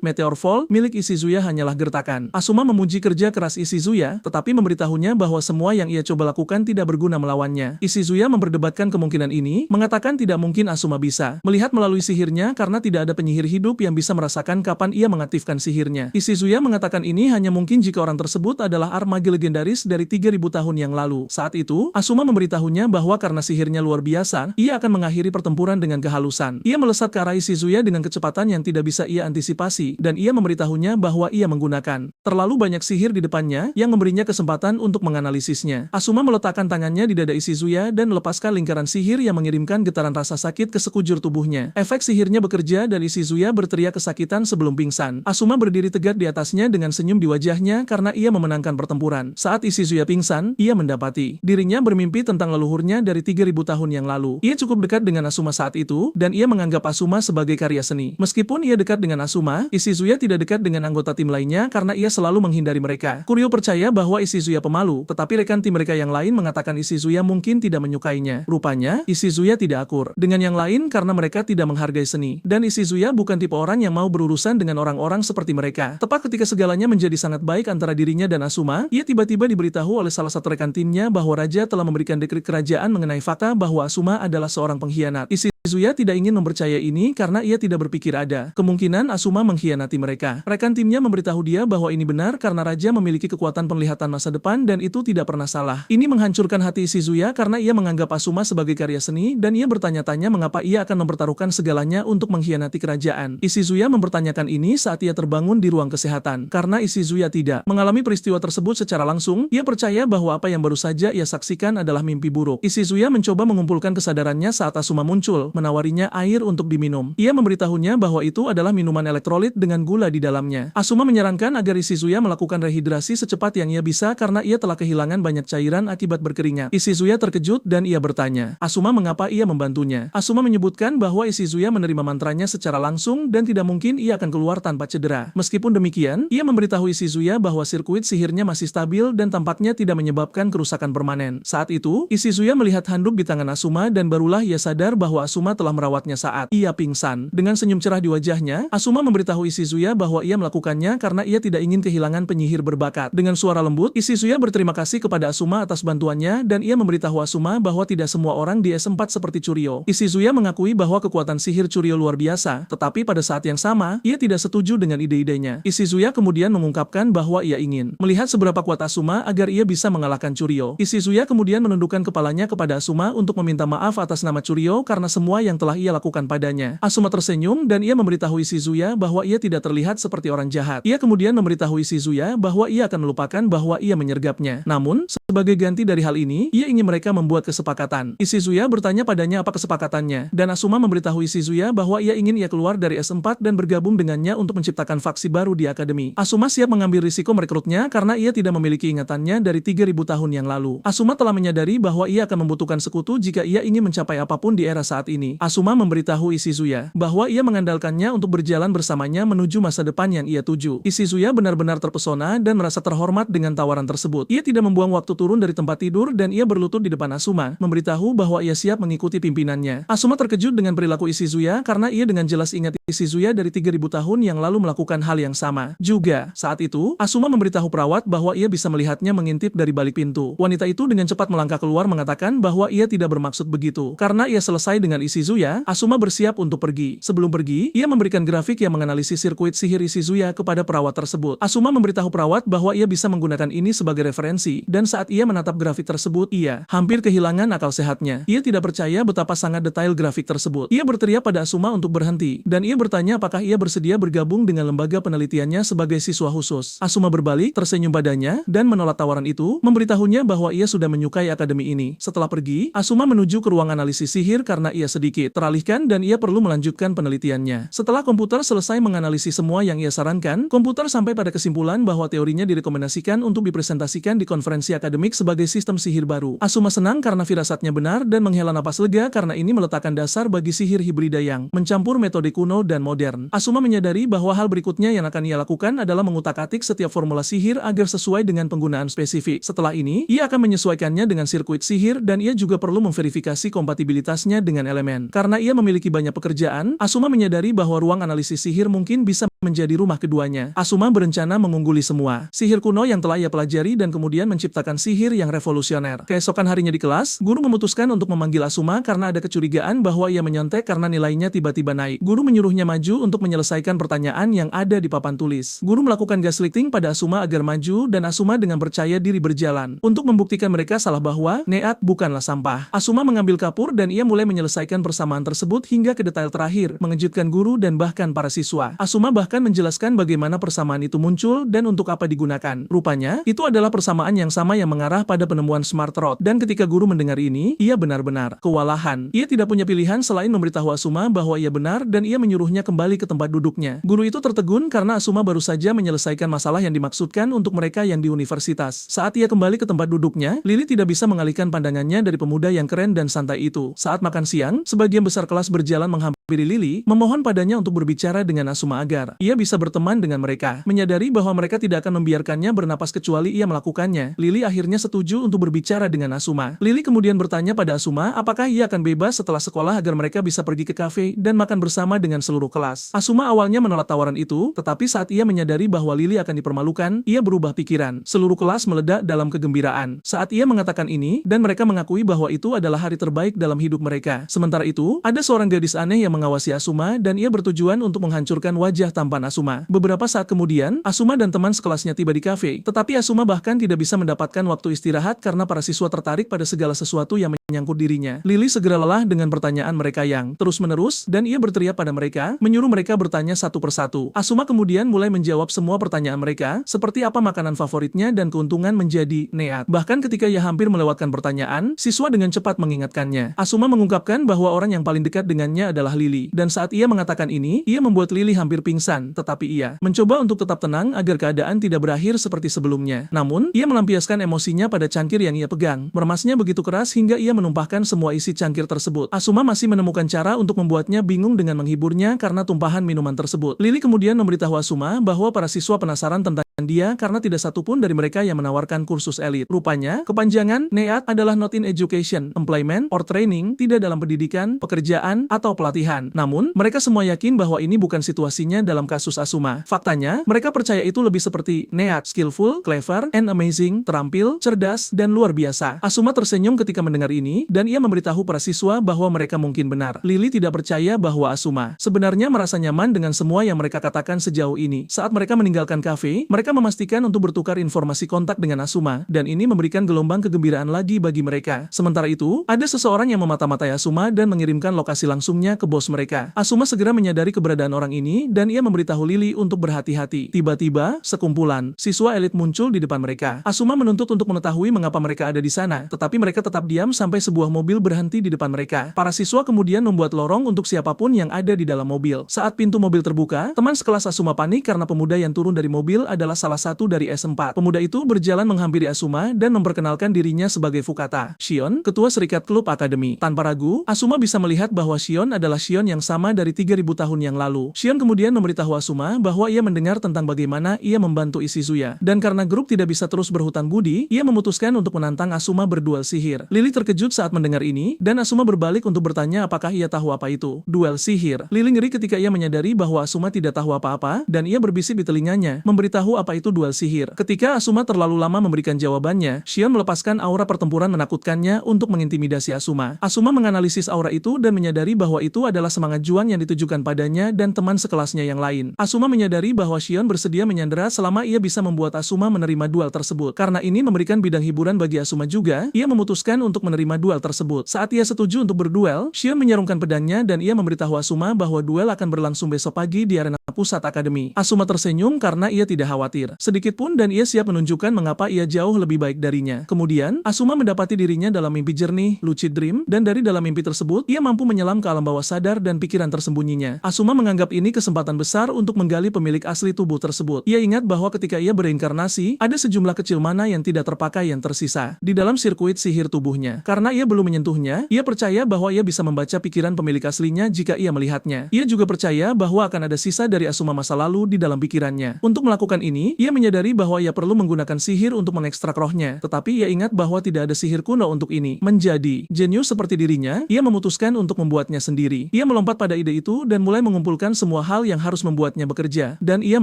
Meteor Fall milik Ishizuya hanyalah gertakan. Asuma memuji kerja keras Ishizuya, tetapi memberitahunya bahwa semua yang ia coba lakukan tidak berguna melawannya. Ishizuya memperdebatkan kemungkinan ini, mengatakan tidak mungkin Asuma bisa melihat melalui sihirnya karena tidak ada penyihir hidup yang bisa merasakan kapan ia mengaktifkan sihirnya. Ishizuya mengatakan ini hanya mungkin jika orang tersebut adalah armage legendaris dari 3000 tahun yang lalu. Saat itu, Asuma memberitahunya bahwa karena sihirnya luar biasa, ia akan mengakhiri pertempuran dengan kehalusan. Ia melesat ke arah Ishizuya dengan kecepatan yang tidak bisa ia antisipasi, dan ia memberitahunya bahwa ia menggunakan terlalu banyak sihir di depannya yang memberinya kesempatan untuk menganalisisnya. Asuma meletakkan tangannya di dada Ishizuya dan melepaskan lingkaran sihir yang mengirimkan getaran rasa sakit ke sekujur tubuhnya. Efek sihirnya bekerja dan Ishizuya berteriak kesakitan sebelum pingsan. Asuma berdiri tegak di atasnya dengan senyum di wajahnya karena ia memenangkan pertempuran. Saat Ishizuya pingsan, ia mendapati dirinya bermimpi tentang leluhurnya dari 3000 tahun yang lalu. Ia cukup dekat dengan Asuma saat itu, dan ia menganggap Asuma sebagai karya seni. Meskipun ia dekat dengan Asuma, Ishizuya tidak dekat dengan anggota tim lainnya karena ia selalu menghindari mereka. Kuryo percaya bahwa Ishizuya pemalu, tetapi rekan tim mereka yang lain mengatakan Ishizuya mungkin tidak menyukainya. Rupanya, Ishizuya tidak akur dengan yang lain karena mereka tidak menghargai seni. Dan Ishizuya bukan tipe orang yang mau berurusan dengan orang-orang seperti mereka. Tepat ketika segalanya menjadi sangat baik antara dirinya dan Asuma, ia tiba-tiba diberitahu oleh salah satu rekan timnya bahwa Raja telah memberikan dekret kerajaan mengenai fakta bahwa Asuma adalah seorang pengkhianat. Ishizuya tidak ingin mempercayai ini karena ia tidak berpikir ada kemungkinan Asuma mengkhianati mereka. Rekan timnya memberitahu dia bahwa ini benar karena Raja memiliki kekuatan penglihatan masa depan dan itu tidak pernah salah. Ini menghancurkan hati Ishizuya karena ia menganggap Asuma sebagai karya seni dan ia bertanya-tanya mengapa ia akan mempertaruhkan segalanya untuk mengkhianati kerajaan. Ishizuya mempertanyakan ini saat ia terbangun di ruang kesehatan. Karena Ishizuya tidak mengalami peristiwa tersebut secara langsung, ia percaya bahwa apa yang baru saja ia saksikan adalah mimpi buruk. Ishizuya mencoba mengumpulkan kesadarannya saat Asuma muncul, menawarinya air untuk diminum. Ia memberitahunya bahwa itu adalah minuman elektrolit dengan gula di dalamnya. Asuma menyarankan agar Ishizuya melakukan rehidrasi secepat yang ia bisa karena ia telah kehilangan banyak cairan akibat berkeringat. Ishizuya terkejut dan ia bertanya, Asuma mengapa ia membantunya? Asuma menyebutkan bahwa Ishizuya menerima mantranya secara langsung dan tidak mungkin ia akan keluar tanpa cedera. Meskipun demikian, ia memberitahu Ishizuya bahwa sirkuit sihirnya masih stabil dan tampaknya tidak menyebabkan kerusakan permanen. Saat itu, Ishizuya melihat handuk di tangan Asuma dan barulah ia sadar bahwa Asuma telah merawatnya saat ia pingsan. Dengan senyum cerah di wajahnya, Asuma memberitahu Ishizuya bahwa ia melakukannya karena ia tidak ingin kehilangan penyihir berbakat. Dengan suara lembut, Ishizuya berterima kasih kepada Asuma atas bantuannya dan ia memberitahu Asuma bahwa tidak semua orang di S4 seperti Churyo. Ishizuya mengakui bahwa kekuatan sihir Churyo luar biasa, tetapi pada saat yang sama, ia tidak setuju dengan ide-idenya. Ishizuya kemudian mengungkapkan bahwa ia ingin melihat seberapa kuat Asuma agar ia bisa mengalahkan Churyo. Ishizuya kemudian menundukkan kepalanya kepada Asuma untuk meminta maaf atas nama Churyo karena semua yang telah ia lakukan padanya. Asuma tersenyum dan ia memberitahu Ishizuya bahwa ia tidak terlihat seperti orang jahat. Ia kemudian memberitahu Ishizuya bahwa ia akan melupakan bahwa ia menyergapnya. Namun, sebagai ganti dari hal ini, ia ingin mereka membuat kesepakatan. Ishizuya bertanya padanya apa kesepakatannya, dan Asuma memberitahu Ishizuya bahwa ia ingin ia keluar dari S4 dan bergabung dengannya untuk menciptakan faksi baru di akademi. Asuma siap mengambil risiko merekrutnya karena ia tidak memiliki ingatannya dari 3000 tahun yang lalu. Asuma telah menyadari bahwa ia akan membutuhkan sekutu jika ia ingin mencapai apapun di era saat ini. Asuma memberitahu Ishizuya bahwa ia mengandalkannya untuk berjalan bersamanya menuju masa depan yang ia tuju. Ishizuya benar-benar terpesona dan merasa terhormat dengan tawaran tersebut. Ia tidak membuang waktu turun dari tempat tidur dan ia berlutut di depan Asuma, memberitahu bahwa ia siap mengikuti pimpinannya. Asuma terkejut dengan perilaku Ishizuya karena ia dengan jelas ingat Ishizuya dari 3000 tahun yang lalu melakukan hal yang sama. Juga, saat itu, Asuma memberitahu perawat bahwa ia bisa melihatnya mengintip dari balik pintu. Wanita itu dengan cepat melangkah keluar mengatakan bahwa ia tidak bermaksud begitu. Karena ia selesai dengan Ishizuya, Asuma bersiap untuk pergi. Sebelum pergi, ia memberikan grafik yang menganalisis sirkuit sihir Ishizuya kepada perawat tersebut. Asuma memberitahu perawat bahwa ia bisa menggunakan ini sebagai referensi, dan saat ia menatap grafik tersebut, ia hampir kehilangan akal sehatnya. Ia tidak percaya betapa sangat detail grafik tersebut. Ia berteriak pada Asuma untuk berhenti, dan ia bertanya apakah ia bersedia bergabung dengan lembaga penelitiannya sebagai siswa khusus. Asuma berbalik, tersenyum padanya, dan menolak tawaran itu, memberitahunya bahwa ia sudah menyukai akademi ini. Setelah pergi, Asuma menuju ke ruang analisis sihir karena ia sedikit teralihkan dan ia perlu melanjutkan penelitiannya. Setelah komputer selesai menganalisis semua yang ia sarankan, komputer sampai pada kesimpulan bahwa teorinya direkomendasikan untuk dipresentasikan di konferensi akademik sebagai sistem sihir baru. Asuma senang karena firasatnya benar dan menghela napas lega karena ini meletakkan dasar bagi sihir hibrida yang mencampur metode kuno dan modern. Asuma menyadari bahwa hal berikutnya yang akan ia lakukan adalah mengutak-atik setiap formula sihir agar sesuai dengan penggunaan spesifik. Setelah ini, ia akan menyesuaikannya dengan sirkuit sihir dan ia juga perlu memverifikasi kompatibilitasnya dengan elemen. Karena ia memiliki banyak pekerjaan, Asuma menyadari bahwa ruang analisis sihir mungkin bisa menjadi rumah keduanya. Asuma berencana mengungguli semua sihir kuno yang telah ia pelajari dan kemudian menciptakan sihir yang revolusioner. Keesokan harinya di kelas, guru memutuskan untuk memanggil Asuma karena ada kecurigaan bahwa ia menyontek karena nilainya tiba-tiba naik. Guru menyuruhnya maju untuk menyelesaikan pertanyaan yang ada di papan tulis. Guru melakukan gaslighting pada Asuma agar maju dan Asuma dengan percaya diri berjalan untuk membuktikan mereka salah bahwa Neat bukanlah sampah. Asuma mengambil kapur dan ia mulai menyelesaikan persamaan tersebut hingga ke detail terakhir, mengejutkan guru dan bahkan para siswa. Asuma bahkan menjelaskan bagaimana persamaan itu muncul dan untuk apa digunakan. Rupanya, itu adalah persamaan yang sama yang mengarah pada penemuan smart rod. Dan ketika guru mendengar ini, ia benar-benar kewalahan. Ia tidak punya pilihan selain memberitahu Asuma bahwa ia benar dan ia menyuruhnya kembali ke tempat duduknya. Guru itu tertegun karena Asuma baru saja menyelesaikan masalah yang dimaksudkan untuk mereka yang di universitas. Saat ia kembali ke tempat duduknya, Lily tidak bisa mengalihkan pandangannya dari pemuda yang keren dan santai itu. Saat makan siang, sebagian besar kelas berjalan menghampiri Lily, memohon padanya untuk berbicara dengan Asuma agar ia bisa berteman dengan mereka. Menyadari bahwa mereka tidak akan membiarkannya bernapas kecuali ia melakukannya, Lily akhirnya setuju untuk berbicara dengan Asuma. Lily kemudian bertanya pada Asuma apakah ia akan bebas setelah sekolah agar mereka bisa pergi ke kafe dan makan bersama dengan seluruh kelas. Asuma awalnya menolak tawaran itu, tetapi saat ia menyadari bahwa Lily akan dipermalukan, ia berubah pikiran. Seluruh kelas meledak dalam kegembiraan saat ia mengatakan ini, dan mereka mengakui bahwa itu adalah hari terbaik dalam hidup mereka. Sementara itu, ada seorang gadis aneh yang mengawasi Asuma dan ia bertujuan untuk menghancurkan wajah tampan Asuma. Beberapa saat kemudian, Asuma dan teman sekelasnya tiba di kafe, tetapi Asuma bahkan tidak bisa mendapatkan waktu istirahat karena para siswa tertarik pada segala sesuatu yang menyangkut dirinya. Lily segera lelah dengan pertanyaan mereka yang terus-menerus dan ia berteriak pada mereka, menyuruh mereka bertanya satu persatu. Asuma kemudian mulai menjawab semua pertanyaan mereka, seperti apa makanan favoritnya dan keuntungan menjadi Neat. Bahkan ketika ia hampir melewatkan pertanyaan, siswa dengan cepat mengingatkannya. Asuma mengungkapkan bahwa orang yang paling dekat dengannya adalah Lily, dan saat ia mengatakan ini, ia membuat Lily hampir pingsan, tetapi ia mencoba untuk tetap tenang agar keadaan tidak berakhir seperti sebelumnya. Namun, ia melampiaskan emosinya pada cangkir yang ia pegang. Meremasnya begitu keras hingga ia menumpahkan semua isi cangkir tersebut. Asuma masih menemukan cara untuk membuatnya bingung dengan menghiburnya karena tumpahan minuman tersebut. Lily kemudian memberitahu Asuma bahwa para siswa penasaran tentang dia karena tidak satupun dari mereka yang menawarkan kursus elit. Rupanya, kepanjangan Neat adalah not in education, employment, or training, tidak dalam pendidikan, pekerjaan, atau pelatihan. Namun, mereka semua yakin bahwa ini bukan situasinya dalam kasus Asuma. Faktanya, mereka percaya itu lebih seperti Neat, skillful, clever, and amazing, terampil, cerdas, dan luar biasa. Asuma tersenyum ketika mendengar ini, dan ia memberitahu para siswa bahwa mereka mungkin benar. Lily tidak percaya bahwa Asuma sebenarnya merasa nyaman dengan semua yang mereka katakan sejauh ini. Saat mereka meninggalkan kafe, mereka memastikan untuk bertukar informasi kontak dengan Asuma, dan ini memberikan gelombang kegembiraan lagi bagi mereka. Sementara itu, ada seseorang yang memata-matai Asuma dan mengirimkan lokasi langsungnya ke bos mereka. Asuma segera menyadari keberadaan orang ini, dan ia memberitahu Lily untuk berhati-hati. Tiba-tiba, sekumpulan siswa elit muncul di depan mereka. Asuma menuntut untuk mengetahui mengapa mereka ada di sana, tetapi mereka tetap diam sampai sebuah mobil berhenti di depan mereka. Para siswa kemudian membuat lorong untuk siapapun yang ada di dalam mobil. Saat pintu mobil terbuka, teman sekelas Asuma panik karena pemuda yang turun dari mobil adalah salah satu dari S4. Pemuda itu berjalan menghampiri Asuma dan memperkenalkan dirinya sebagai Fukata, Shion, ketua serikat klub akademi. Tanpa ragu, Asuma bisa melihat bahwa Shion adalah Shion yang sama dari 3000 tahun yang lalu. Shion kemudian memberitahu Asuma bahwa ia mendengar tentang bagaimana ia membantu Ishizuya. Dan karena grup tidak bisa terus berhutang budi, ia memutuskan untuk menantang Asuma berduel sihir. Lily terkejut saat mendengar ini, dan Asuma berbalik untuk bertanya apakah ia tahu apa itu duel sihir. Lily ngeri ketika ia menyadari bahwa Asuma tidak tahu apa-apa, dan ia berbisik di telinganya, memberitahu apa itu duel sihir. Ketika Asuma terlalu lama memberikan jawabannya, Shion melepaskan aura pertempuran menakutkannya untuk mengintimidasi Asuma. Asuma menganalisis aura itu dan menyadari bahwa itu adalah semangat juang yang ditujukan padanya dan teman sekelasnya yang lain. Asuma menyadari bahwa Shion bersedia menyandera selama ia bisa membuat Asuma menerima duel tersebut. Karena ini memberikan bidang hiburan bagi Asuma juga, ia memutuskan untuk menerima duel tersebut. Saat ia setuju untuk berduel, Shion menyarungkan pedangnya dan ia memberitahu Asuma bahwa duel akan berlangsung besok pagi di arena pusat akademi. Asuma tersenyum karena ia tidak khawatir. khawatir sedikitpun dan ia siap menunjukkan mengapa ia jauh lebih baik darinya. Kemudian, Asuma mendapati dirinya dalam mimpi jernih, lucid dream, dan dari dalam mimpi tersebut, ia mampu menyelam ke alam bawah sadar dan pikiran tersembunyinya. Asuma menganggap ini kesempatan besar untuk menggali pemilik asli tubuh tersebut. Ia ingat bahwa ketika ia bereinkarnasi, ada sejumlah kecil mana yang tidak terpakai yang tersisa di dalam sirkuit sihir tubuhnya. Karena ia belum menyentuhnya, ia percaya bahwa ia bisa membaca pikiran pemilik aslinya jika ia melihatnya. Ia juga percaya bahwa akan ada sisa dari Asuma masa lalu di dalam pikirannya. Untuk melakukan ini, ia menyadari bahwa ia perlu menggunakan sihir untuk mengekstrak rohnya, tetapi ia ingat bahwa tidak ada sihir kuno untuk ini. Menjadi jenius seperti dirinya, ia memutuskan untuk membuatnya sendiri. Ia melompat pada ide itu dan mulai mengumpulkan semua hal yang harus membuatnya bekerja, dan ia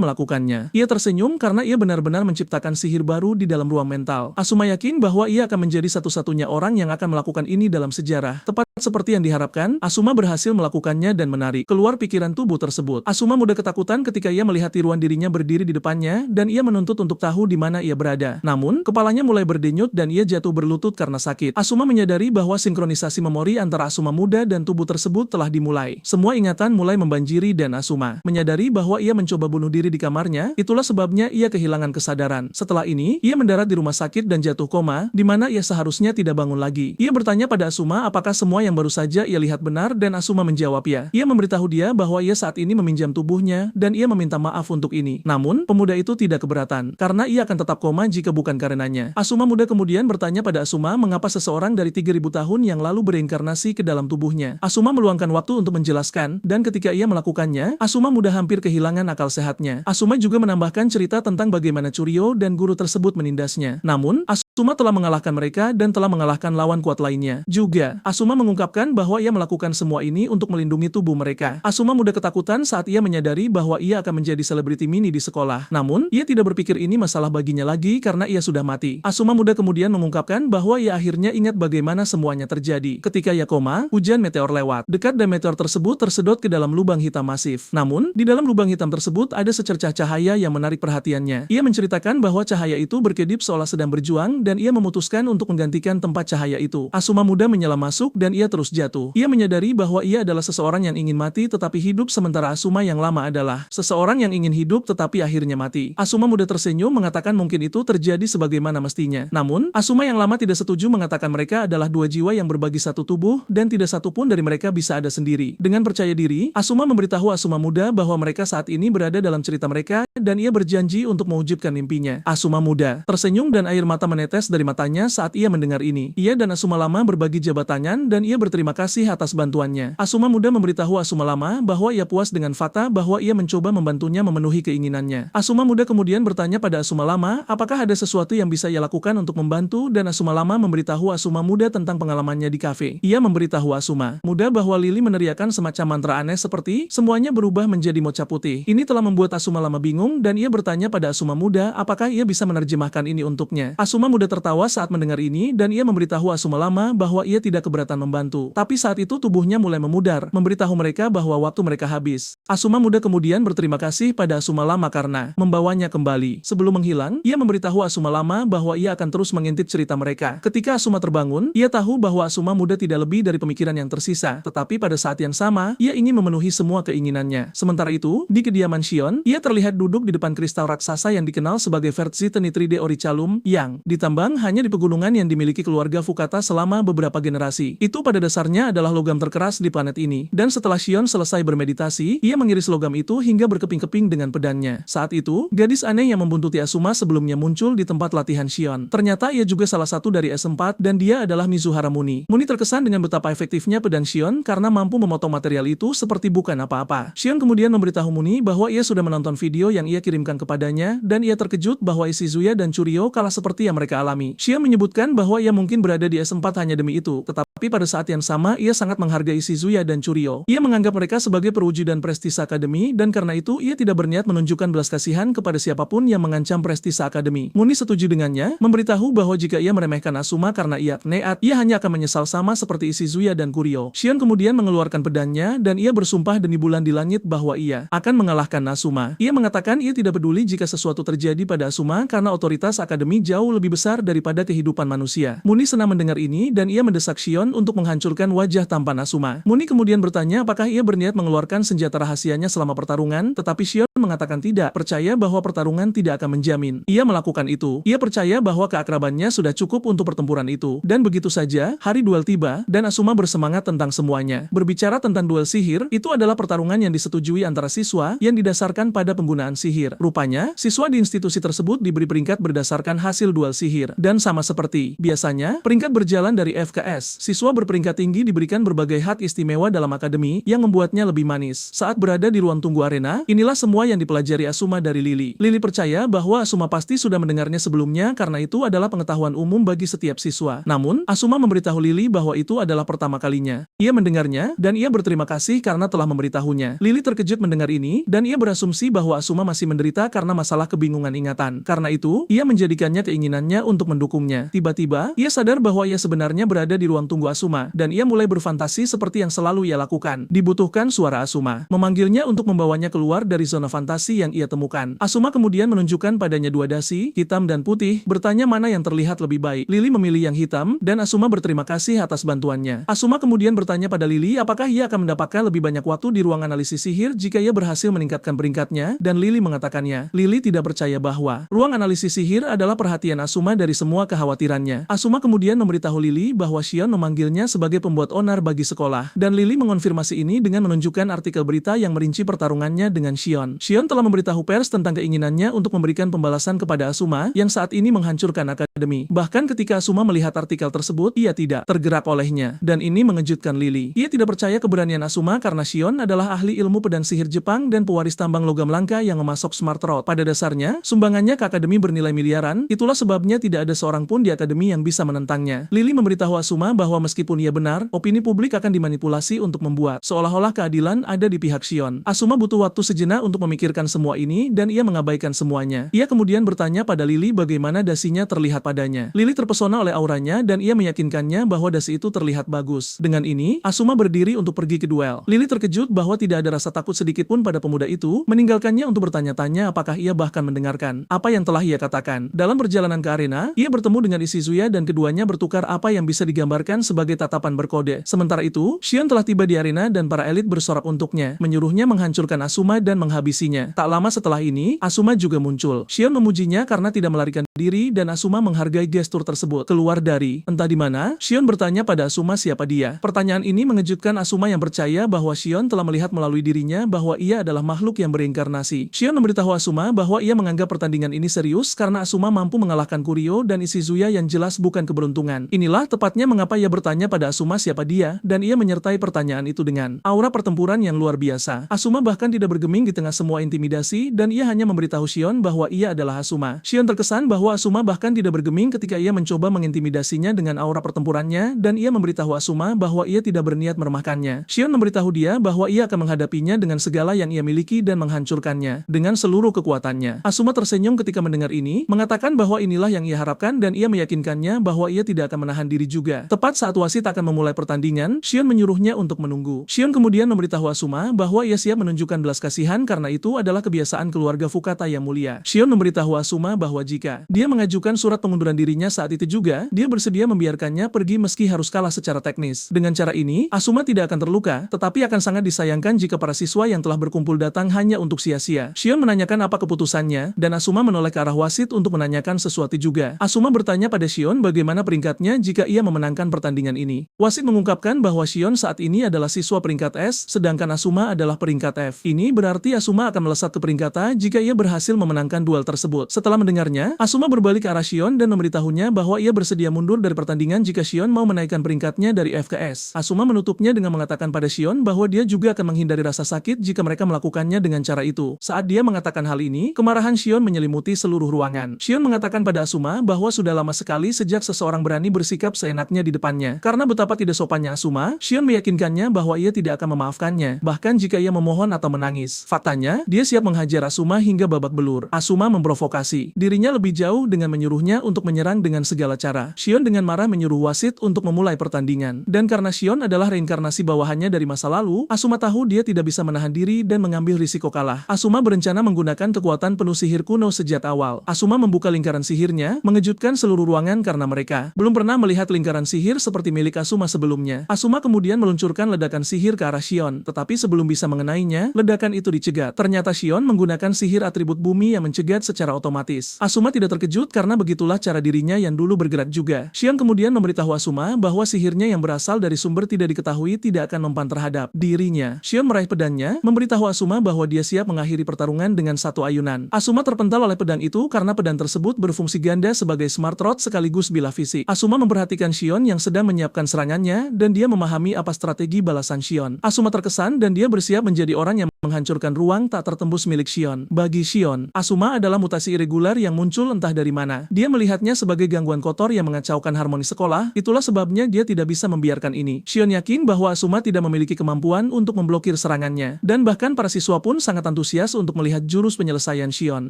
melakukannya. Ia tersenyum karena ia benar-benar menciptakan sihir baru di dalam ruang mental. Asuma yakin bahwa ia akan menjadi satu-satunya orang yang akan melakukan ini dalam sejarah. Tepat seperti yang diharapkan, Asuma berhasil melakukannya dan menarik keluar pikiran tubuh tersebut. Asuma mudah ketakutan ketika ia melihat tiruan dirinya berdiri di depannya, dan ia menuntut untuk tahu di mana ia berada. Namun, kepalanya mulai berdenyut dan ia jatuh berlutut karena sakit. Asuma menyadari bahwa sinkronisasi memori antara Asuma muda dan tubuh tersebut telah dimulai. Semua ingatan mulai membanjiri dan Asuma menyadari bahwa ia mencoba bunuh diri di kamarnya, itulah sebabnya ia kehilangan kesadaran. Setelah ini, ia mendarat di rumah sakit dan jatuh koma, di mana ia seharusnya tidak bangun lagi. Ia bertanya pada Asuma apakah semua yang baru saja ia lihat benar dan Asuma menjawab ya. Ia memberitahu dia bahwa ia saat ini meminjam tubuhnya dan ia meminta maaf untuk ini. Namun, pemuda itu tidak keberatan, karena ia akan tetap koma jika bukan karenanya. Asuma muda kemudian bertanya pada Asuma mengapa seseorang dari 3000 tahun yang lalu bereinkarnasi ke dalam tubuhnya. Asuma meluangkan waktu untuk menjelaskan, dan ketika ia melakukannya, Asuma muda hampir kehilangan akal sehatnya. Asuma juga menambahkan cerita tentang bagaimana Churio dan guru tersebut menindasnya. Namun, Asuma telah mengalahkan mereka dan telah mengalahkan lawan kuat lainnya. Juga, Asuma mengungkapkan bahwa ia melakukan semua ini untuk melindungi tubuh mereka. Asuma muda ketakutan saat ia menyadari bahwa ia akan menjadi selebriti mini di sekolah. Namun, ia tidak berpikir ini masalah baginya lagi karena ia sudah mati. Asuma muda kemudian mengungkapkan bahwa ia akhirnya ingat bagaimana semuanya terjadi. Ketika ia koma, hujan meteor lewat dekat dan meteor tersebut tersedot ke dalam lubang hitam masif. Namun, di dalam lubang hitam tersebut ada secercah cahaya yang menarik perhatiannya. Ia menceritakan bahwa cahaya itu berkedip seolah sedang berjuang dan ia memutuskan untuk menggantikan tempat cahaya itu. Asuma muda menyelam masuk dan ia terus jatuh. Ia menyadari bahwa ia adalah seseorang yang ingin mati tetapi hidup, sementara Asuma yang lama adalah seseorang yang ingin hidup tetapi akhirnya mati. Asuma muda tersenyum mengatakan mungkin itu terjadi sebagaimana mestinya. Namun, Asuma yang lama tidak setuju, mengatakan mereka adalah dua jiwa yang berbagi satu tubuh dan tidak satu pun dari mereka bisa ada sendiri. Dengan percaya diri, Asuma memberitahu Asuma muda bahwa mereka saat ini berada dalam cerita mereka dan ia berjanji untuk mewujudkan mimpinya. Asuma muda tersenyum dan air mata menetes dari matanya saat ia mendengar ini. Ia dan Asuma lama berbagi jabat tangan dan ia berterima kasih atas bantuannya. Asuma muda memberitahu Asuma lama bahwa ia puas dengan fakta bahwa ia mencoba membantunya memenuhi keinginannya. Asuma muda kemudian bertanya pada Asuma lama apakah ada sesuatu yang bisa ia lakukan untuk membantu, dan Asuma lama memberitahu Asuma muda tentang pengalamannya di kafe. Ia memberitahu Asuma muda bahwa Lily meneriakkan semacam mantra aneh seperti semuanya berubah menjadi mocha putih. Ini telah membuat Asuma lama bingung dan ia bertanya pada Asuma muda apakah ia bisa menerjemahkan ini untuknya. Asuma muda tertawa saat mendengar ini dan ia memberitahu Asuma lama bahwa ia tidak keberatan membantu. Tapi saat itu tubuhnya mulai memudar, memberitahu mereka bahwa waktu mereka habis. Asuma muda kemudian berterima kasih pada Asuma lama karena membawanya kembali. Sebelum menghilang, ia memberitahu Asuma lama bahwa ia akan terus mengintip cerita mereka. Ketika Asuma terbangun, ia tahu bahwa Asuma muda tidak lebih dari pemikiran yang tersisa, tetapi pada saat yang sama, ia ingin memenuhi semua keinginannya. Sementara itu, di kediaman Shion, ia terlihat duduk di depan kristal raksasa yang dikenal sebagai Versi Tenitride Orichalum, yang ditambang hanya di pegunungan yang dimiliki keluarga Fukata selama beberapa generasi. Itu pada dasarnya adalah logam terkeras di planet ini. Dan setelah Shion selesai bermeditasi, ia mengiris logam itu hingga berkeping-keping dengan pedangnya. Saat itu, gadis aneh yang membuntuti Asuma sebelumnya muncul di tempat latihan Shion. Ternyata ia juga salah satu dari S4 dan dia adalah Mizuhara Muni. Muni terkesan dengan betapa efektifnya pedang Shion karena mampu memotong material itu seperti bukan apa-apa. Shion kemudian memberitahu Muni bahwa ia sudah menonton video yang ia kirimkan kepadanya dan ia terkejut bahwa Ishizuya dan Churio kalah seperti yang mereka alami. Shion menyebutkan bahwa ia mungkin berada di S4 hanya demi itu, tetapi pada saat yang sama ia sangat menghargai Ishizuya dan Churio. Ia menganggap mereka sebagai perwujudan prestise akademi dan karena itu ia tidak berniat menunjukkan belas kasihan kepada siapapun yang mengancam prestise akademi. Muni setuju dengannya, memberitahu bahwa jika ia meremehkan Asuma karena ia neat, ia hanya akan menyesal sama seperti Ishizuya dan Kurio. Shion kemudian mengeluarkan pedangnya dan ia bersumpah demi bulan di langit bahwa ia akan mengalahkan Asuma. Ia mengatakan ia tidak peduli jika sesuatu terjadi pada Asuma karena otoritas akademi jauh lebih besar besar daripada kehidupan manusia. Muni senang mendengar ini dan ia mendesak Shion untuk menghancurkan wajah tampan Asuma. Muni kemudian bertanya apakah ia berniat mengeluarkan senjata rahasianya selama pertarungan, tetapi Shion mengatakan tidak, percaya bahwa pertarungan tidak akan menjamin ia melakukan itu. Ia percaya bahwa keakrabannya sudah cukup untuk pertempuran itu. Dan begitu saja, hari duel tiba, dan Asuma bersemangat tentang semuanya. Berbicara tentang duel sihir, itu adalah pertarungan yang disetujui antara siswa yang didasarkan pada penggunaan sihir. Rupanya, siswa di institusi tersebut diberi peringkat berdasarkan hasil duel sihir. Dan sama seperti biasanya, peringkat berjalan dari FKS. Siswa berperingkat tinggi diberikan berbagai hak istimewa dalam akademi yang membuatnya lebih manis. Saat berada di ruang tunggu arena, inilah semua yang dipelajari Asuma dari Lily. Lily percaya bahwa Asuma pasti sudah mendengarnya sebelumnya karena itu adalah pengetahuan umum bagi setiap siswa. Namun, Asuma memberitahu Lily bahwa itu adalah pertama kalinya ia mendengarnya dan ia berterima kasih karena telah memberitahunya. Lily terkejut mendengar ini dan ia berasumsi bahwa Asuma masih menderita karena masalah kebingungan ingatan. Karena itu, ia menjadikannya keinginannya untuk mendukungnya. Tiba-tiba, ia sadar bahwa ia sebenarnya berada di ruang tunggu Asuma dan ia mulai berfantasi seperti yang selalu ia lakukan. Dibutuhkan suara Asuma memanggilnya untuk membawanya keluar dari zona fantasi yang ia temukan. Asuma kemudian menunjukkan padanya dua dasi, hitam dan putih, bertanya mana yang terlihat lebih baik. Lily memilih yang hitam, dan Asuma berterima kasih atas bantuannya. Asuma kemudian bertanya pada Lily apakah ia akan mendapatkan lebih banyak waktu di ruang analisis sihir jika ia berhasil meningkatkan peringkatnya, dan Lily mengatakannya. Lily tidak percaya bahwa ruang analisis sihir adalah perhatian Asuma dari semua kekhawatirannya. Asuma kemudian memberitahu Lily bahwa Shion memanggilnya sebagai pembuat onar bagi sekolah, dan Lily mengonfirmasi ini dengan menunjukkan artikel berita yang merinci pertarungannya dengan Shion. Shion telah memberitahu pers tentang keinginannya untuk memberikan pembalasan kepada Asuma yang saat ini menghancurkan akademi. Bahkan ketika Asuma melihat artikel tersebut, ia tidak tergerak olehnya, dan ini mengejutkan Lily. Ia tidak percaya keberanian Asuma karena Shion adalah ahli ilmu pedang sihir Jepang dan pewaris tambang logam langka yang memasok Smart Road. Pada dasarnya, sumbangannya ke akademi bernilai miliaran, itulah sebabnya tidak ada seorang pun di akademi yang bisa menentangnya. Lily memberitahu Asuma bahwa meskipun ia benar, opini publik akan dimanipulasi untuk membuat seolah-olah keadilan ada di pihak Shion. Asuma butuh waktu sejenak untuk memikirkan semua ini dan ia mengabaikan semuanya. Ia kemudian bertanya pada Lily bagaimana dasinya terlihat padanya. Lily terpesona oleh auranya dan ia meyakinkannya bahwa dasi itu terlihat bagus. Dengan ini, Asuma berdiri untuk pergi ke duel. Lily terkejut bahwa tidak ada rasa takut sedikit pun pada pemuda itu, meninggalkannya untuk bertanya-tanya apakah ia bahkan mendengarkan apa yang telah ia katakan. Dalam perjalanan ke arena, ia bertemu dengan Ishizuya dan keduanya bertukar apa yang bisa digambarkan sebagai tatapan berkode. Sementara itu, Shion telah tiba di arena dan para elit bersorak untuknya, menyuruhnya menghancurkan Asuma dan menghabisinya. Tak lama setelah ini, Asuma juga muncul. Shion memujinya karena tidak melarikan diri dan Asuma menghargai gestur tersebut. Keluar dari entah di mana, Shion bertanya pada Asuma siapa dia. Pertanyaan ini mengejutkan Asuma yang percaya bahwa Shion telah melihat melalui dirinya bahwa ia adalah makhluk yang bereinkarnasi. Shion memberitahu Asuma bahwa ia menganggap pertandingan ini serius karena Asuma mampu mengalahkan Kurio dan Ishizuya yang jelas bukan keberuntungan. Inilah tepatnya mengapa ia bertanya pada Asuma siapa dia, dan ia menyertai pertanyaan itu dengan aura pertempuran yang luar biasa. Asuma bahkan tidak bergeming di tengah semua intimidasi dan ia hanya memberitahu Shion bahwa ia adalah Asuma. Shion terkesan bahwa Asuma bahkan tidak bergeming ketika ia mencoba mengintimidasinya dengan aura pertempurannya dan ia memberitahu Asuma bahwa ia tidak berniat meremahkannya. Shion memberitahu dia bahwa ia akan menghadapinya dengan segala yang ia miliki dan menghancurkannya dengan seluruh kekuatannya. Asuma tersenyum ketika mendengar ini, mengatakan bahwa inilah yang ia harapkan dan ia meyakinkannya bahwa ia tidak akan menahan diri juga. Tepat saat wasit akan memulai pertandingan, Shion menyuruhnya untuk menunggu. Shion kemudian memberitahu Asuma bahwa ia siap menunjukkan belas kasihan karena itu adalah kebiasaan keluarga Fukata yang mulia. Shion memberitahu Asuma bahwa jika dia mengajukan surat pengunduran dirinya saat itu juga, dia bersedia membiarkannya pergi meski harus kalah secara teknis. Dengan cara ini, Asuma tidak akan terluka, tetapi akan sangat disayangkan jika para siswa yang telah berkumpul datang hanya untuk sia-sia. Shion menanyakan apa keputusannya, dan Asuma menoleh ke arah wasit untuk menanyakan sesuatu juga. Asuma bertanya pada Shion bagaimana peringkatnya jika ia memenangkan pertandingan ini. Wasit mengungkapkan bahwa Shion saat ini adalah siswa peringkat S, sedangkan Asuma adalah peringkat F. Ini berarti Asuma akan melesat ke peringkat A jika ia berhasil memenangkan duel tersebut. Setelah mendengarnya, Asuma berbalik ke arah Shion dan memberitahunya bahwa ia bersedia mundur dari pertandingan jika Shion mau menaikkan peringkatnya dari F ke S. Asuma menutupnya dengan mengatakan pada Shion bahwa dia juga akan menghindari rasa sakit jika mereka melakukannya dengan cara itu. Saat dia mengatakan hal ini, kemarahan Shion menyelimuti seluruh ruangan. Shion mengatakan pada Asuma bahwa sudah lama sekali sejak seseorang berani bersikap seenaknya di depannya. Karena betapa tidak sopannya Asuma, Shion meyakinkannya bahwa ia tidak akan memaafkannya, bahkan jika ia memohon atau menangis. Faktanya, dia siap menghajar Asuma hingga babak belur. Asuma memprovokasi dirinya lebih jauh dengan menyuruhnya untuk menyerang dengan segala cara. Shion dengan marah menyuruh wasit untuk memulai pertandingan. Dan karena Shion adalah reinkarnasi bawahannya dari masa lalu, Asuma tahu dia tidak bisa menahan diri dan mengambil risiko kalah. Asuma berencana menggunakan kekuatan penuh sihir kuno sejak awal. Asuma membuka lingkaran sihirnya mengejutkan seluruh ruangan karena mereka belum pernah melihat lingkaran sihir seperti milik Asuma sebelumnya. Asuma kemudian meluncurkan ledakan sihir ke arah Shion, tetapi sebelum bisa mengenainya, ledakan itu dicegat. Ternyata Shion menggunakan sihir atribut bumi yang mencegat secara otomatis. Asuma tidak terkejut karena begitulah cara dirinya yang dulu bergerak juga. Shion kemudian memberitahu Asuma bahwa sihirnya yang berasal dari sumber tidak diketahui tidak akan mempan terhadap dirinya. Shion meraih pedangnya, memberitahu Asuma bahwa dia siap mengakhiri pertarungan dengan satu ayunan. Asuma terpental oleh pedang itu karena pedang tersebut berfungsi ganda sebagai smart rod sekaligus bilah fisik. Asuma memperhatikan Shion yang sedang menyiapkan serangannya dan dia memahami apa strategi balasan Shion. Asuma terkesan dan dia bersiap menjadi orang yang menghancurkan ruang tak tertembus milik Shion. Bagi Shion, Asuma adalah mutasi irregular yang muncul entah dari mana. Dia melihatnya sebagai gangguan kotor yang mengacaukan harmoni sekolah, itulah sebabnya dia tidak bisa membiarkan ini. Shion yakin bahwa Asuma tidak memiliki kemampuan untuk memblokir serangannya, dan bahkan para siswa pun sangat antusias untuk melihat jurus penyelesaian Shion.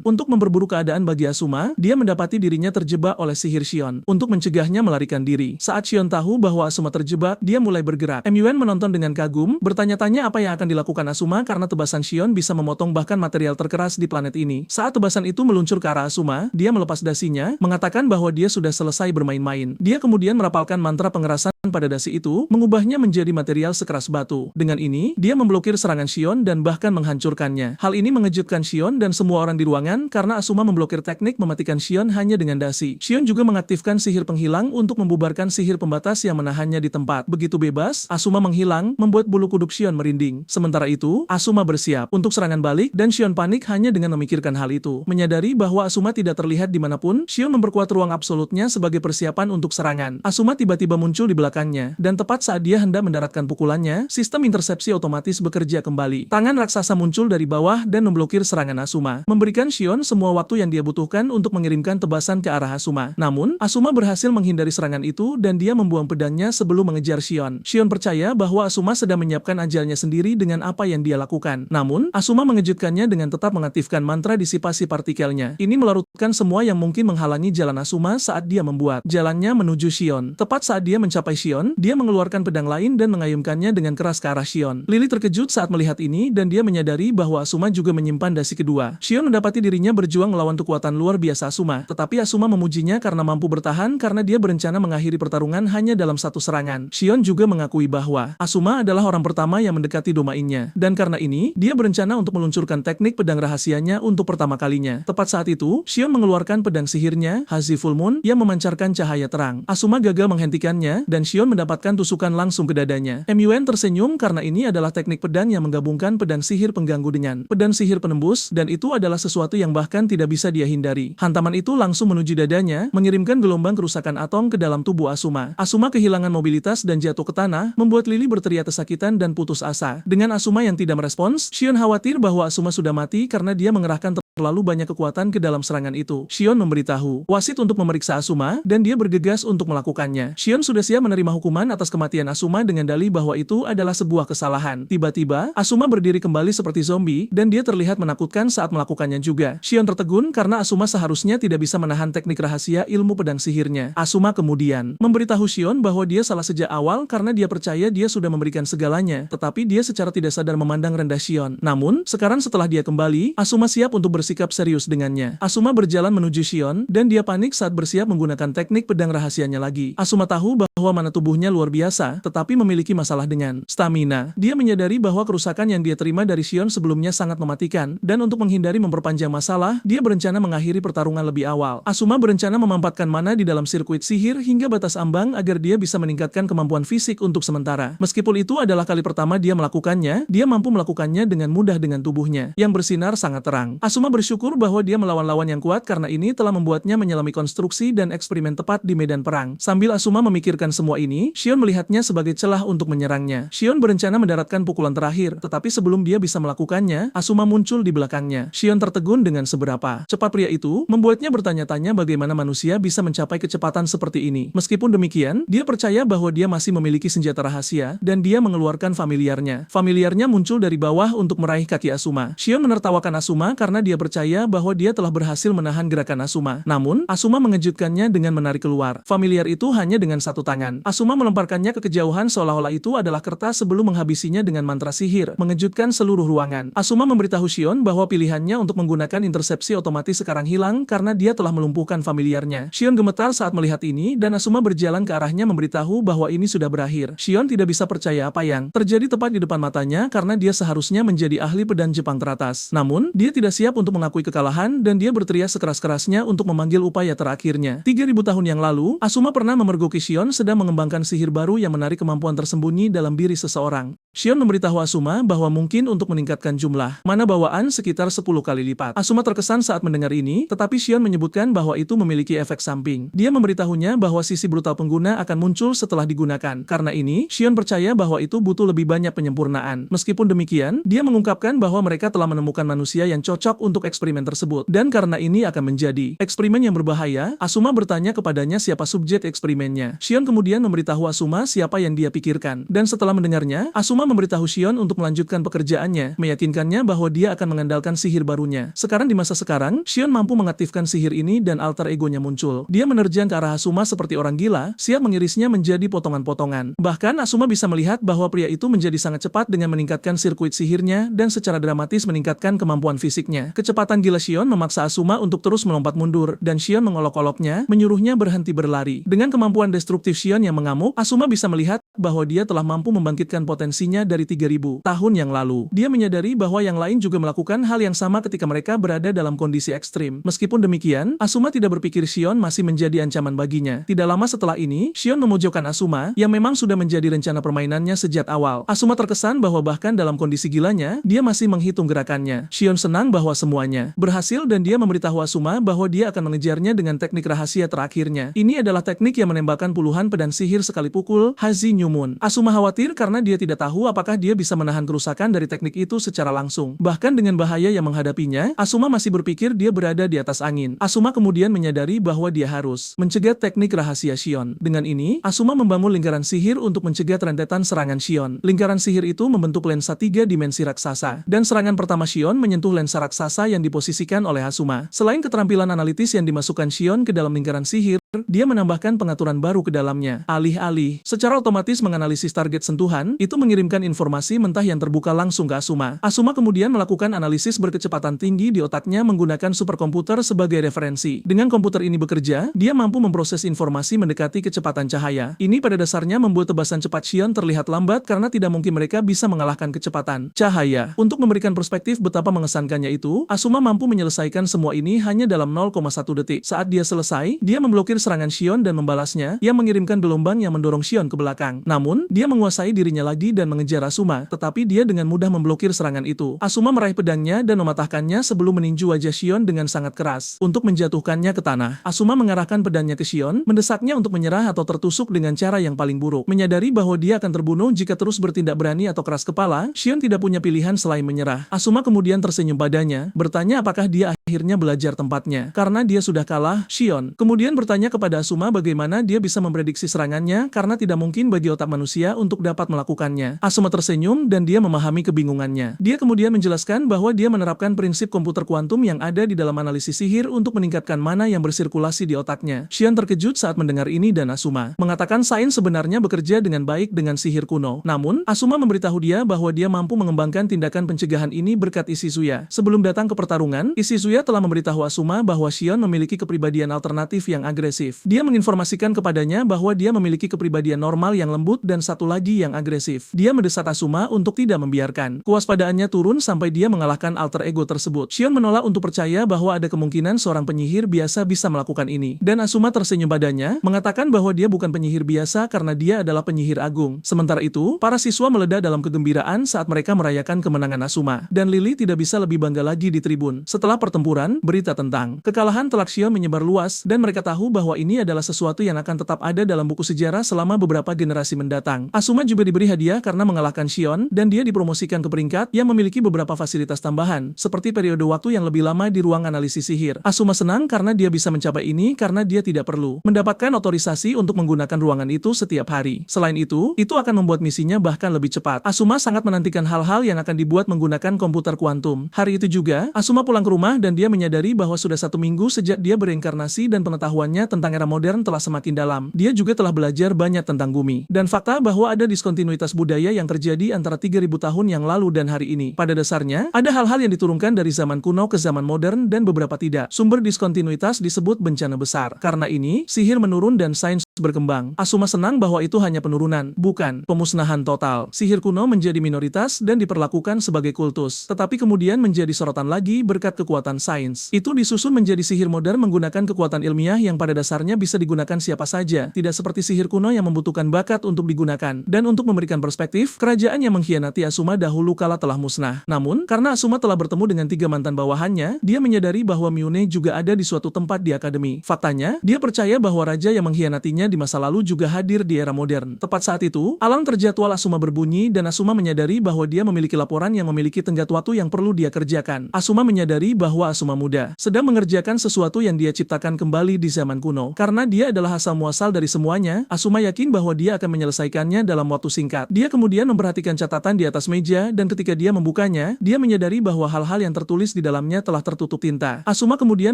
Untuk memperburuk keadaan bagi Asuma, dia mendapati dirinya terjebak oleh sihir Shion. Untuk mencegahnya melarikan diri. Saat Shion tahu bahwa Asuma terjebak, dia mulai bergerak. MUN menonton dengan kagum, bertanya-tanya apa yang akan dilakukan Asuma karena tebasan Shion bisa memotong bahkan material terkeras di planet ini. Saat tebasan itu meluncur ke arah Asuma, dia melepas dasinya, mengatakan bahwa dia sudah selesai bermain-main. Dia kemudian merapalkan mantra pengerasan pada dasi itu, mengubahnya menjadi material sekeras batu. Dengan ini, dia memblokir serangan Shion dan bahkan menghancurkannya. Hal ini mengejutkan Shion dan semua orang di ruangan karena Asuma memblokir teknik mematikan Shion hanya dengan dasi. Shion juga mengaktifkan sihir penghilang untuk membubarkan sihir pembatas yang menahannya di tempat. Begitu bebas, Asuma menghilang, membuat bulu kuduk Shion merinding. Sementara itu, Asuma bersiap untuk serangan balik dan Shion panik hanya dengan memikirkan hal itu. Menyadari bahwa Asuma tidak terlihat dimanapun, Shion memperkuat ruang absolutnya sebagai persiapan untuk serangan. Asuma tiba-tiba muncul di belakangnya, dan tepat saat dia hendak mendaratkan pukulannya, sistem intersepsi otomatis bekerja kembali. Tangan raksasa muncul dari bawah dan memblokir serangan Asuma, memberikan Shion semua waktu yang dia butuhkan untuk mengirimkan tebasan ke arah Asuma. Namun, Asuma berhasil menghindari serangan itu dan dia membuang pedangnya sebelum mengejar Shion. Shion percaya bahwa Asuma sedang menyiapkan ajalnya sendiri dengan apa yang dia lakukan. Namun, Asuma mengejutkannya dengan tetap mengaktifkan mantra disipasi partikelnya. Ini melarutkan semua yang mungkin menghalangi jalan Asuma saat dia membuat jalannya menuju Shion. Tepat saat dia mencapai Shion, dia mengeluarkan pedang lain dan mengayunkannya dengan keras ke arah Shion. Lily terkejut saat melihat ini dan dia menyadari bahwa Asuma juga menyimpan dasi kedua. Shion mendapati dirinya berjuang melawan kekuatan luar biasa Asuma, tetapi Asuma memujinya karena mampu bertahan karena dia berencana mengakhiri pertarungan hanya dalam satu serangan. Shion juga mengakui bahwa Asuma adalah orang pertama yang mendekati domainnya, dan karena ini, dia berencana untuk meluncurkan teknik pedang rahasianya untuk pertama kalinya. Tepat saat itu, Shion mengeluarkan pedang sihirnya, Hazi Full Moon, yang memancarkan cahaya terang. Asuma gagal menghentikannya, dan Shion mendapatkan tusukan langsung ke dadanya. MUN tersenyum karena ini adalah teknik pedang yang menggabungkan pedang sihir pengganggu dengan pedang sihir penembus, dan itu adalah sesuatu yang bahkan tidak bisa dia hindari. Hantaman itu langsung menuju dadanya, mengirimkan gelombang kerusakan atom ke dalam tubuh Asuma. Asuma kehilangan mobilitas dan jatuh ke tanah, membuat Lily berteriak kesakitan dan putus asa. Dengan Asuma yang tidak merespons, Shion khawatir bahwa Asuma sudah mati karena dia mengerahkan terlalu banyak kekuatan ke dalam serangan itu. Shion memberitahu wasit untuk memeriksa Asuma dan dia bergegas untuk melakukannya. Shion sudah siap menerima hukuman atas kematian Asuma dengan dalih bahwa itu adalah sebuah kesalahan. Tiba-tiba, Asuma berdiri kembali seperti zombie dan dia terlihat menakutkan saat melakukannya juga. Shion tertegun karena Asuma seharusnya tidak bisa menahan teknik rahasia ilmu pedang sihirnya. Asuma kemudian memberitahu Shion bahwa dia salah sejak awal karena dia percaya dia sudah memberikan segalanya, tetapi dia secara tidak sadar memandang rendah Shion. Namun, sekarang setelah dia kembali, Asuma siap untuk bersikap serius dengannya. Asuma berjalan menuju Shion, dan dia panik saat bersiap menggunakan teknik pedang rahasianya lagi. Asuma tahu bahwa mana tubuhnya luar biasa, tetapi memiliki masalah dengan stamina. Dia menyadari bahwa kerusakan yang dia terima dari Shion sebelumnya sangat mematikan, dan untuk menghindari memperpanjang masalah, dia berencana mengakhiri pertarungan lebih awal. Asuma berencana memampatkan mana di dalam sirkuit sihir hingga batas ambang agar dia bisa meningkatkan kemampuan fisik untuk sementara. Meskipun itu adalah kali pertama dia melakukannya, dia mampu melakukannya dengan mudah dengan tubuhnya yang bersinar sangat terang. Asuma bersyukur bahwa dia melawan lawan yang kuat karena ini telah membuatnya menyelami konstruksi dan eksperimen tepat di medan perang. Sambil Asuma memikirkan semua ini, Shion melihatnya sebagai celah untuk menyerangnya. Shion berencana mendaratkan pukulan terakhir, tetapi sebelum dia bisa melakukannya, Asuma muncul di belakangnya. Shion tertegun dengan seberapa cepat pria itu, membuatnya bertanya-tanya bagaimana manusia bisa mencapai kecepatan seperti ini. Meskipun demikian, dia percaya bahwa dia masih memiliki senjata rahasia, dan dia mengeluarkan familiarnya. Familiarnya muncul dari bawah untuk meraih kaki Asuma. Shion menertawakan Asuma karena dia tidak percaya bahwa dia telah berhasil menahan gerakan Asuma. Namun, Asuma mengejutkannya dengan menarik keluar familiar itu hanya dengan satu tangan. Asuma melemparkannya ke kejauhan seolah-olah itu adalah kertas sebelum menghabisinya dengan mantra sihir, mengejutkan seluruh ruangan. Asuma memberitahu Shion bahwa pilihannya untuk menggunakan intersepsi otomatis sekarang hilang karena dia telah melumpuhkan familiarnya. Shion gemetar saat melihat ini dan Asuma berjalan ke arahnya memberitahu bahwa ini sudah berakhir. Shion tidak bisa percaya apa yang terjadi tepat di depan matanya karena dia seharusnya menjadi ahli pedang Jepang teratas. Namun, dia tidak siap untuk mengakui kekalahan dan dia berteriak sekeras-kerasnya untuk memanggil upaya terakhirnya. 3000 tahun yang lalu, Asuma pernah memergoki Shion sedang mengembangkan sihir baru yang menarik kemampuan tersembunyi dalam diri seseorang. Shion memberitahu Asuma bahwa mungkin untuk meningkatkan jumlah mana bawaan sekitar 10 kali lipat. Asuma terkesan saat mendengar ini, tetapi Shion menyebutkan bahwa itu memiliki efek samping. Dia memberitahunya bahwa sisi brutal pengguna akan muncul setelah digunakan. Karena ini, Shion percaya bahwa itu butuh lebih banyak penyempurnaan. Meskipun demikian, dia mengungkapkan bahwa mereka telah menemukan manusia yang cocok untuk eksperimen tersebut. Dan karena ini akan menjadi eksperimen yang berbahaya, Asuma bertanya kepadanya siapa subjek eksperimennya. Shion kemudian memberitahu Asuma siapa yang dia pikirkan. Dan setelah mendengarnya, Asuma memberitahu Shion untuk melanjutkan pekerjaannya, meyakinkannya bahwa dia akan mengandalkan sihir barunya. Sekarang di masa sekarang, Shion mampu mengaktifkan sihir ini dan alter egonya muncul. Dia menerjang ke arah Asuma seperti orang gila, siap mengirisnya menjadi potongan-potongan. Bahkan Asuma bisa melihat bahwa pria itu menjadi sangat cepat dengan meningkatkan sirkuit sihirnya dan secara dramatis meningkatkan kemampuan fisiknya. Kecepatan gila Shion memaksa Asuma untuk terus melompat mundur, dan Shion mengolok-oloknya, menyuruhnya berhenti berlari. Dengan kemampuan destruktif Shion yang mengamuk, Asuma bisa melihat bahwa dia telah mampu membangkitkan potensinya dari 3000 tahun yang lalu. Dia menyadari bahwa yang lain juga melakukan hal yang sama ketika mereka berada dalam kondisi ekstrim. Meskipun demikian, Asuma tidak berpikir Shion masih menjadi ancaman baginya. Tidak lama setelah ini, Shion memojokkan Asuma, yang memang sudah menjadi rencana permainannya sejak awal. Asuma terkesan bahwa bahkan dalam kondisi gilanya, dia masih menghitung gerakannya. Shion senang bahwa semuanya berhasil dan dia memberitahu Asuma bahwa dia akan mengejarnya dengan teknik rahasia terakhirnya. Ini adalah teknik yang menembakkan puluhan pedang sihir sekali pukul, Hazi Nyumun. Asuma khawatir karena dia tidak tahu apakah dia bisa menahan kerusakan dari teknik itu secara langsung. Bahkan dengan bahaya yang menghadapinya, Asuma masih berpikir dia berada di atas angin. Asuma kemudian menyadari bahwa dia harus mencegah teknik rahasia Shion. Dengan ini, Asuma membangun lingkaran sihir untuk mencegah rentetan serangan Shion. Lingkaran sihir itu membentuk lensa 3 dimensi raksasa, dan serangan pertama Shion menyentuh lensa raksasa yang diposisikan oleh Asuma. Selain keterampilan analitis yang dimasukkan Shion ke dalam lingkaran sihir, dia menambahkan pengaturan baru ke dalamnya. Alih-alih secara otomatis menganalisis target sentuhan, itu mengirimkan informasi mentah yang terbuka langsung ke Asuma. Asuma kemudian melakukan analisis berkecepatan tinggi di otaknya menggunakan superkomputer sebagai referensi. Dengan komputer ini bekerja, dia mampu memproses informasi mendekati kecepatan cahaya. Ini pada dasarnya membuat tebasan cepat Shion terlihat lambat karena tidak mungkin mereka bisa mengalahkan kecepatan cahaya. Untuk memberikan perspektif betapa mengesankannya itu, Asuma mampu menyelesaikan semua ini hanya dalam 0,1 detik. Saat dia selesai, dia memblokir serangan Shion dan membalasnya, yang mengirimkan gelombang yang mendorong Shion ke belakang. Namun, dia menguasai dirinya lagi dan mengejar Asuma, tetapi dia dengan mudah memblokir serangan itu. Asuma meraih pedangnya dan mematahkannya sebelum meninju wajah Shion dengan sangat keras, untuk menjatuhkannya ke tanah. Asuma mengarahkan pedangnya ke Shion, mendesaknya untuk menyerah atau tertusuk dengan cara yang paling buruk. Menyadari bahwa dia akan terbunuh jika terus bertindak berani atau keras kepala, Shion tidak punya pilihan selain menyerah. Asuma kemudian tersenyum padanya, bertanya apakah dia akhirnya belajar tempatnya. Karena dia sudah kalah, Shion kemudian bertanya kepada Asuma bagaimana dia bisa memprediksi serangannya karena tidak mungkin bagi otak manusia untuk dapat melakukannya. Asuma tersenyum dan dia memahami kebingungannya. Dia kemudian menjelaskan bahwa dia menerapkan prinsip komputer kuantum yang ada di dalam analisis sihir untuk meningkatkan mana yang bersirkulasi di otaknya. Shion terkejut saat mendengar ini dan Asuma mengatakan sains sebenarnya bekerja dengan baik dengan sihir kuno. Namun, Asuma memberitahu dia bahwa dia mampu mengembangkan tindakan pencegahan ini berkat Ishizuya. Sebelum datang ke pertarungan, Ishizuya telah memberitahu Asuma bahwa Shion memiliki kepribadian alternatif yang agresif. Dia menginformasikan kepadanya bahwa dia memiliki kepribadian normal yang lembut dan satu lagi yang agresif. Dia mendesak Asuma untuk tidak membiarkan kewaspadaannya turun sampai dia mengalahkan alter ego tersebut. Shion menolak untuk percaya bahwa ada kemungkinan seorang penyihir biasa bisa melakukan ini. Dan Asuma tersenyum padanya, mengatakan bahwa dia bukan penyihir biasa karena dia adalah penyihir agung. Sementara itu, para siswa meledak dalam kegembiraan saat mereka merayakan kemenangan Asuma. Dan Lily tidak bisa lebih bangga lagi di tribun. Setelah pertempuran, berita tentang kekalahan telak Shion menyebar luas dan mereka tahu bahwa ini adalah sesuatu yang akan tetap ada dalam buku sejarah selama beberapa generasi mendatang. Asuma juga diberi hadiah karena mengalahkan Shion dan dia dipromosikan ke peringkat yang memiliki beberapa fasilitas tambahan, seperti periode waktu yang lebih lama di ruang analisis sihir. Asuma senang karena dia bisa mencapai ini karena dia tidak perlu mendapatkan otorisasi untuk menggunakan ruangan itu setiap hari. Selain itu akan membuat misinya bahkan lebih cepat. Asuma sangat menantikan hal-hal yang akan dibuat menggunakan komputer kuantum. Hari itu juga, Asuma pulang ke rumah dan dan dia menyadari bahwa sudah 1 minggu sejak dia bereinkarnasi dan pengetahuannya tentang era modern telah semakin dalam. Dia juga telah belajar banyak tentang bumi dan fakta bahwa ada diskontinuitas budaya yang terjadi antara 3.000 tahun yang lalu dan hari ini. Pada dasarnya, ada hal-hal yang diturunkan dari zaman kuno ke zaman modern dan beberapa tidak. Sumber diskontinuitas disebut bencana besar. Karena ini, sihir menurun dan sains berkembang. Asuma senang bahwa itu hanya penurunan, bukan pemusnahan total. Sihir kuno menjadi minoritas dan diperlakukan sebagai kultus, tetapi kemudian menjadi sorotan lagi berkat kekuatan sains. Itu disusun menjadi sihir modern menggunakan kekuatan ilmiah yang pada dasarnya bisa digunakan siapa saja, tidak seperti sihir kuno yang membutuhkan bakat untuk digunakan. Dan untuk memberikan perspektif, kerajaan yang mengkhianati Asuma dahulu kala telah musnah. Namun, karena Asuma telah bertemu dengan 3 mantan bawahannya, dia menyadari bahwa Miune juga ada di suatu tempat di akademi. Faktanya, dia percaya bahwa raja yang mengkhianatinya di masa lalu juga hadir di era modern. Tepat saat itu, alarm terjadwal Asuma berbunyi dan Asuma menyadari bahwa dia memiliki laporan yang memiliki tenggat waktu yang perlu dia kerjakan. Asuma menyadari bahwa Asuma muda sedang mengerjakan sesuatu yang dia ciptakan kembali di zaman kuno. Karena dia adalah asal muasal dari semuanya, Asuma yakin bahwa dia akan menyelesaikannya dalam waktu singkat. Dia kemudian memperhatikan catatan di atas meja dan ketika dia membukanya, dia menyadari bahwa hal-hal yang tertulis di dalamnya telah tertutup tinta. Asuma kemudian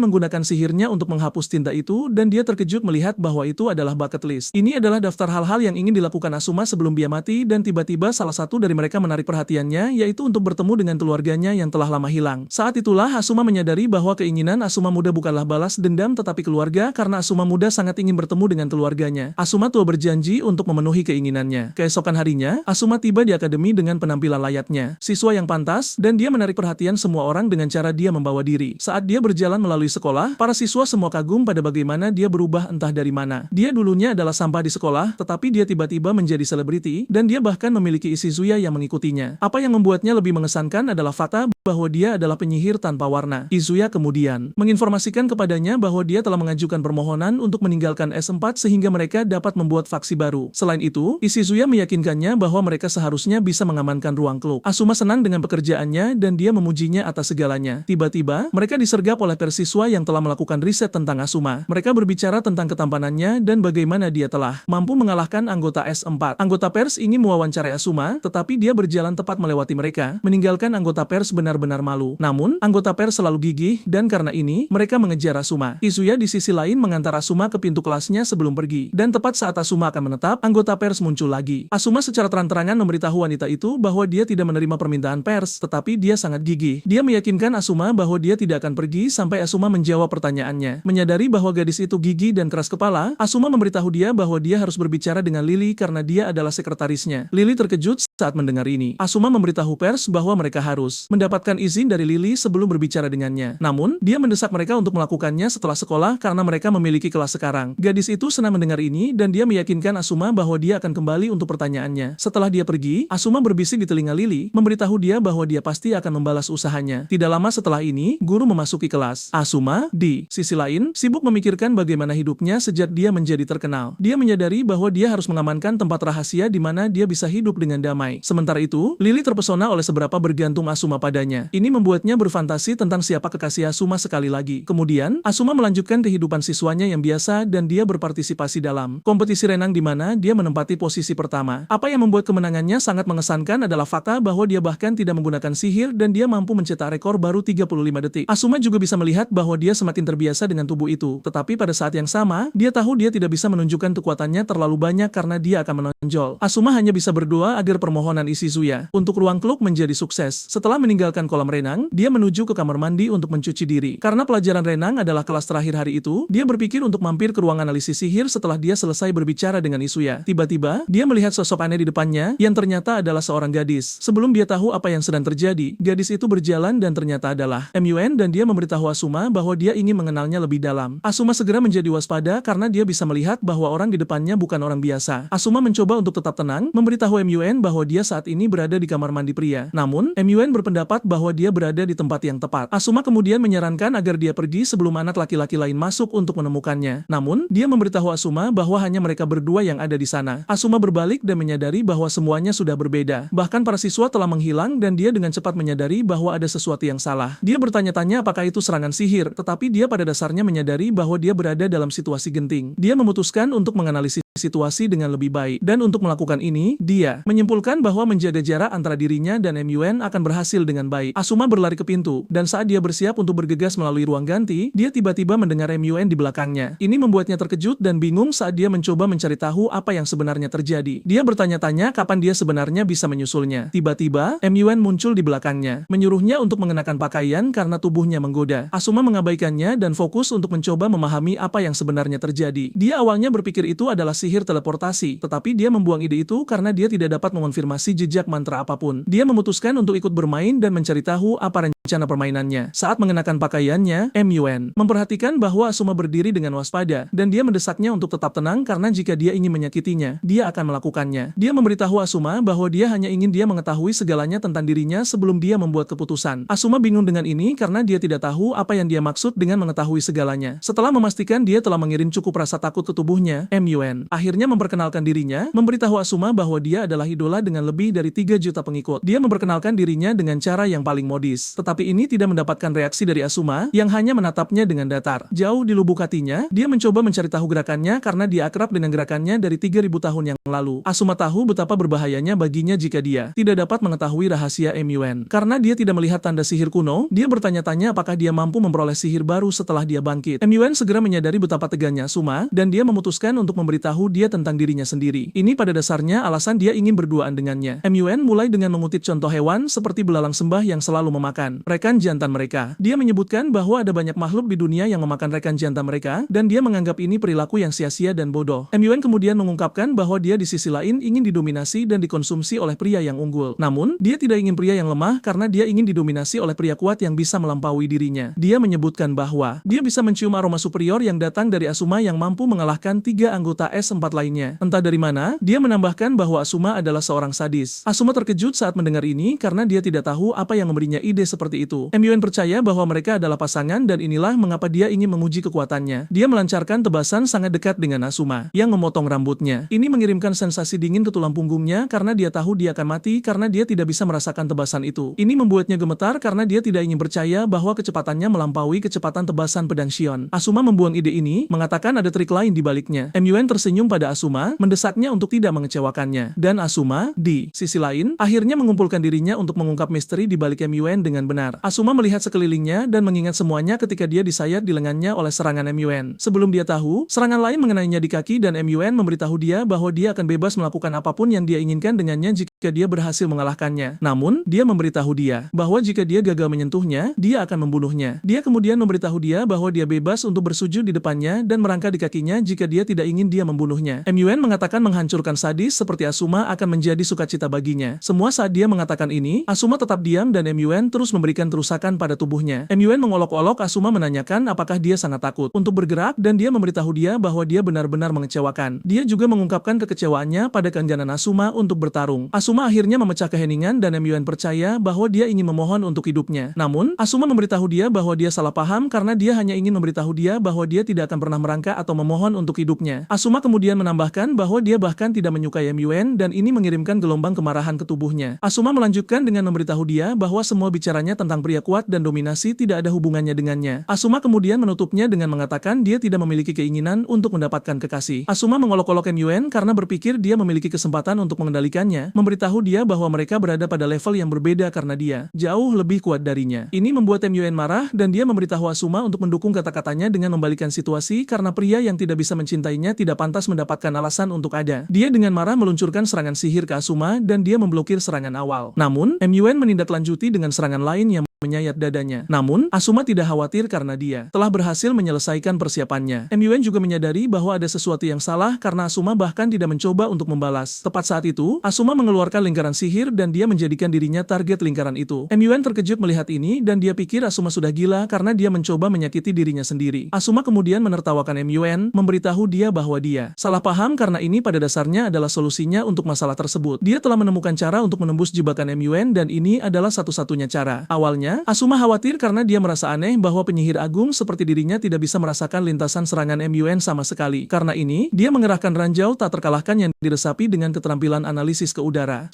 menggunakan sihirnya untuk menghapus tinta itu dan dia terkejut melihat bahwa itu adalah bucket list. Ini adalah daftar hal-hal yang ingin dilakukan Asuma sebelum dia mati dan tiba-tiba salah satu dari mereka menarik perhatiannya, yaitu untuk bertemu dengan keluarganya yang telah lama hilang. Saat itulah Asuma menyadari bahwa keinginan Asuma muda bukanlah balas dendam tetapi keluarga karena Asuma muda sangat ingin bertemu dengan keluarganya. Asuma tua berjanji untuk memenuhi keinginannya. Keesokan harinya, Asuma tiba di akademi dengan penampilan layaknya siswa yang pantas dan dia menarik perhatian semua orang dengan cara dia membawa diri. Saat dia berjalan melalui sekolah, para siswa semua kagum pada bagaimana dia berubah entah dari mana. Dia dulunya adalah sampah di sekolah, tetapi dia tiba-tiba menjadi selebriti dan dia bahkan memiliki Izuya yang mengikutinya. Apa yang membuatnya lebih mengesankan adalah fakta bahwa dia adalah penyihir tanpa warna. Izuya kemudian menginformasikan kepadanya bahwa dia telah mengajukan permohonan untuk meninggalkan S4 sehingga mereka dapat membuat faksi baru. Selain itu, Izuya meyakinkannya bahwa mereka seharusnya bisa mengamankan ruang klub. Asuma senang dengan pekerjaannya dan dia memujinya atas segalanya. Tiba-tiba, mereka disergap oleh persiswa yang telah melakukan riset tentang Asuma. Mereka berbicara tentang ketampanannya dan bagaimana dia telah mampu mengalahkan anggota S4. Anggota pers ingin mewawancarai Asuma, tetapi dia berjalan tepat melewati mereka, meninggalkan anggota pers benar-benar malu. Namun, anggota pers selalu gigih dan karena ini, mereka mengejar Asuma. Izuya di sisi lain mengantar Asuma ke pintu kelasnya sebelum pergi. Dan tepat saat Asuma akan menetap, anggota pers muncul lagi. Asuma secara terang-terangan memberitahu wanita itu bahwa dia tidak menerima permintaan pers, tetapi dia sangat gigih. Dia meyakinkan Asuma bahwa dia tidak akan pergi sampai Asuma menjawab pertanyaannya. Menyadari bahwa gadis itu gigih dan keras kepala, Asuma memberitahu dia bahwa dia harus berbicara dengan Lily karena dia adalah sekretarisnya. Lily terkejut saat mendengar ini. Asuma memberitahu pers bahwa mereka harus mendapatkan izin dari Lily sebelum berbicara dengannya. Namun, dia mendesak mereka untuk melakukannya setelah sekolah karena mereka memiliki kelas sekarang. Gadis itu senang mendengar ini dan dia meyakinkan Asuma bahwa dia akan kembali untuk pertanyaannya. Setelah dia pergi, Asuma berbisik di telinga Lily, memberitahu dia bahwa dia pasti akan membalas usahanya. Tidak lama setelah ini, guru memasuki kelas. Asuma, di sisi lain, sibuk memikirkan bagaimana hidupnya sejak dia menjadi terkenal. Dia menyadari bahwa dia harus mengamankan tempat rahasia di mana dia bisa hidup dengan damai. Sementara itu, Lily terpesona oleh seberapa bergantung Asuma padanya. Ini membuatnya berfantasi tentang siapa kekasih Asuma sekali lagi. Kemudian, Asuma melanjutkan kehidupan siswanya yang biasa dan dia berpartisipasi dalam kompetisi renang di mana dia menempati posisi pertama. Apa yang membuat kemenangannya sangat mengesankan adalah fakta bahwa dia bahkan tidak menggunakan sihir dan dia mampu mencetak rekor baru 35 detik. Asuma juga bisa melihat bahwa dia semakin terbiasa dengan tubuh itu. Tetapi pada saat yang sama, dia tahu dia tidak bisa menunjukkan kekuatannya terlalu banyak karena dia akan menonjol. Asuma hanya bisa berdoa agar permohonan Izuya untuk ruang klub menjadi sukses. Setelah meninggalkan kolam renang, dia menuju ke kamar mandi untuk mencuci diri. Karena pelajaran renang adalah kelas terakhir hari itu, dia berpikir untuk mampir ke ruang analisis sihir setelah dia selesai berbicara dengan Izuya. Tiba-tiba, dia melihat sosok aneh di depannya yang ternyata adalah seorang gadis. Sebelum dia tahu apa yang sedang terjadi, gadis itu berjalan dan ternyata adalah MUN dan dia memberitahu Asuma bahwa dia ingin mengenalnya lebih dalam. Asuma segera menjadi waspada karena dia bisa melihat bahwa orang di depannya bukan orang biasa. Asuma mencoba untuk tetap tenang, memberitahu MUN bahwa dia saat ini berada di kamar mandi pria. Namun, MUN berpendapat bahwa dia berada di tempat yang tepat. Asuma kemudian menyarankan agar dia pergi sebelum anak laki-laki lain masuk untuk menemukannya. Namun, dia memberitahu Asuma bahwa hanya mereka berdua yang ada di sana. Asuma berbalik dan menyadari bahwa semuanya sudah berbeda. Bahkan para siswa telah menghilang dan dia dengan cepat menyadari bahwa ada sesuatu yang salah. Dia bertanya-tanya apakah itu serangan sihir, tetapi dia pada dasarnya menyadari bahwa dia berada dalam situasi genting. Dia memutuskan untuk menganalisis situasi dengan lebih baik. Dan untuk melakukan ini, dia menyimpulkan bahwa menjaga jarak antara dirinya dan MUN akan berhasil dengan baik. Asuma berlari ke pintu, dan saat dia bersiap untuk bergegas melalui ruang ganti, dia tiba-tiba mendengar MUN di belakangnya. Ini membuatnya terkejut dan bingung saat dia mencoba mencari tahu apa yang sebenarnya terjadi. Dia bertanya-tanya kapan dia sebenarnya bisa menyusulnya. Tiba-tiba, MUN muncul di belakangnya, menyuruhnya untuk mengenakan pakaian karena tubuhnya menggoda. Asuma mengabaikannya dan fokus untuk mencoba memahami apa yang sebenarnya terjadi. Dia awalnya berpikir itu adalah sihir teleportasi, tetapi dia membuang ide itu karena dia tidak dapat mengonfirmasi jejak mantra apapun. Dia memutuskan untuk ikut bermain dan mencari tahu apa rencana permainannya. Saat mengenakan pakaiannya, MUN memperhatikan bahwa Asuma berdiri dengan waspada, dan dia mendesaknya untuk tetap tenang karena jika dia ingin menyakitinya, dia akan melakukannya. Dia memberitahu Asuma bahwa dia hanya ingin dia mengetahui segalanya tentang dirinya sebelum dia membuat keputusan. Asuma bingung dengan ini karena dia tidak tahu apa yang dia maksud dengan mengetahui segalanya. Setelah memastikan dia telah mengirim cukup rasa takut ke tubuhnya, MUN akhirnya memperkenalkan dirinya, memberitahu Asuma bahwa dia adalah idola dengan lebih dari 3 juta pengikut. Dia memperkenalkan dirinya dengan cara yang paling modis. Tetapi ini tidak mendapatkan reaksi dari Asuma, yang hanya menatapnya dengan datar. Jauh di lubuk hatinya, dia mencoba mencari tahu gerakannya karena dia akrab dengan gerakannya dari 3.000 tahun yang lalu. Asuma tahu betapa berbahayanya baginya jika dia tidak dapat mengetahui rahasia MUN. Karena dia tidak melihat tanda sihir kuno, dia bertanya-tanya apakah dia mampu memperoleh sihir baru setelah dia bangkit. MUN segera menyadari betapa tegangnya Asuma, dan dia memutuskan untuk memberitahu dia tentang dirinya sendiri. Ini pada dasarnya alasan dia ingin berduaan dengannya. MUN mulai dengan mengutip contoh hewan seperti belalang sembah yang selalu memakan rekan jantan mereka. Dia menyebutkan bahwa ada banyak makhluk di dunia yang memakan rekan jantan mereka, dan dia menganggap ini perilaku yang sia-sia dan bodoh. MUN kemudian mengungkapkan bahwa dia di sisi lain ingin didominasi dan dikonsumsi oleh pria yang unggul. Namun, dia tidak ingin pria yang lemah karena dia ingin didominasi oleh pria kuat yang bisa melampaui dirinya. Dia menyebutkan bahwa dia bisa mencium aroma superior yang datang dari Asuma yang mampu mengalahkan 3 anggota S4 lainnya. Entah dari mana, dia menambahkan bahwa Asuma adalah seorang sadis. Asuma terkejut saat mendengar ini karena dia tidak tahu apa yang memberinya ide seperti itu. MUN percaya bahwa mereka adalah pasangan dan inilah mengapa dia ingin menguji kekuatannya. Dia melancarkan tebasan sangat dekat dengan Asuma, yang memotong rambutnya. Ini mengirimkan sensasi dingin ke tulang punggungnya karena dia tahu dia akan mati karena dia tidak bisa merasakan tebasan itu. Ini membuatnya gemetar karena dia tidak ingin percaya bahwa kecepatannya melampaui kecepatan tebasan pedang Shion. Asuma membuang ide ini, mengatakan ada trik lain di baliknya. MUN tersenyum pada Asuma, mendesaknya untuk tidak mengecewakannya. Dan Asuma, di sisi lain, akhirnya mengumpulkan dirinya untuk mengungkap misteri di balik MUN dengan benar. Asuma melihat sekelilingnya dan mengingat semuanya ketika dia disayat di lengannya oleh serangan MUN. Sebelum dia tahu, serangan lain mengenainya di kaki dan MUN memberitahu dia bahwa dia akan bebas melakukan apapun yang dia inginkan dengannya jika dia berhasil mengalahkannya. Namun, dia memberitahu dia bahwa jika dia gagal menyentuhnya, dia akan membunuhnya. Dia kemudian memberitahu dia bahwa dia bebas untuk bersujud di depannya dan merangkak di kakinya jika dia tidak ingin dia membunuhnya. MUN mengatakan menghancurkan sadis seperti Asuma akan menjadi sukacita baginya. Semua saat dia mengatakan ini, Asuma tetap diam dan MUN terus memberikan kerusakan pada tubuhnya. MUN mengolok-olok Asuma menanyakan apakah dia sangat takut untuk bergerak dan dia memberitahu dia bahwa dia benar-benar mengecewakan. Dia juga mengungkapkan kekecewaannya pada keengganan Asuma untuk bertarung. Asuma akhirnya memecah keheningan dan MUN percaya bahwa dia ingin memohon untuk hidupnya. Namun, Asuma memberitahu dia bahwa dia salah paham karena dia hanya ingin memberitahu dia bahwa dia tidak akan pernah merangkak atau memohon untuk hidupnya. Asuma kemudian menambahkan bahwa dia bahkan tidak menyukai MUN dan ini mengirimkan gelombang kemarahan ke tubuhnya. Asuma melanjutkan dengan memberitahu dia bahwa semua bicaranya tentang pria kuat dan dominasi tidak ada hubungannya dengannya. Asuma kemudian menutupnya dengan mengatakan dia tidak memiliki keinginan untuk mendapatkan kekasih. Asuma mengolok-olok MUN karena berpikir dia memiliki kesempatan untuk mengendalikannya, memberitahu dia bahwa mereka berada pada level yang berbeda karena dia jauh lebih kuat darinya. Ini membuat MUN marah dan dia memberitahu Asuma untuk mendukung kata-katanya dengan membalikan situasi karena pria yang tidak bisa mencintainya tidak pantas mendapatkan alasan untuk ada. Dia dengan marah meluncurkan serangan sihir ke Asuma dan dia memblokir serangan awal. Namun, MUN menindaklanjuti dengan serangan lain yang menyayat dadanya. Namun, Asuma tidak khawatir karena dia telah berhasil menyelesaikan persiapannya. MUN juga menyadari bahwa ada sesuatu yang salah karena Asuma bahkan tidak mencoba untuk membalas. Tepat saat itu, Asuma mengeluarkan lingkaran sihir dan dia menjadikan dirinya target lingkaran itu. MUN terkejut melihat ini dan dia pikir Asuma sudah gila karena dia mencoba menyakiti dirinya sendiri. Asuma kemudian menertawakan MUN, memberitahu dia bahwa dia salah paham karena ini pada dasarnya adalah solusinya untuk masalah tersebut. Dia telah menemukan cara untuk menembus jebakan MUN dan ini adalah satu-satunya cara. Awalnya, Awalnya, Asuma khawatir karena dia merasa aneh bahwa penyihir agung seperti dirinya tidak bisa merasakan lintasan serangan MUN sama sekali. Karena ini, dia mengerahkan ranjau tak terkalahkan yang diresapi dengan keterampilan analisis ke udara.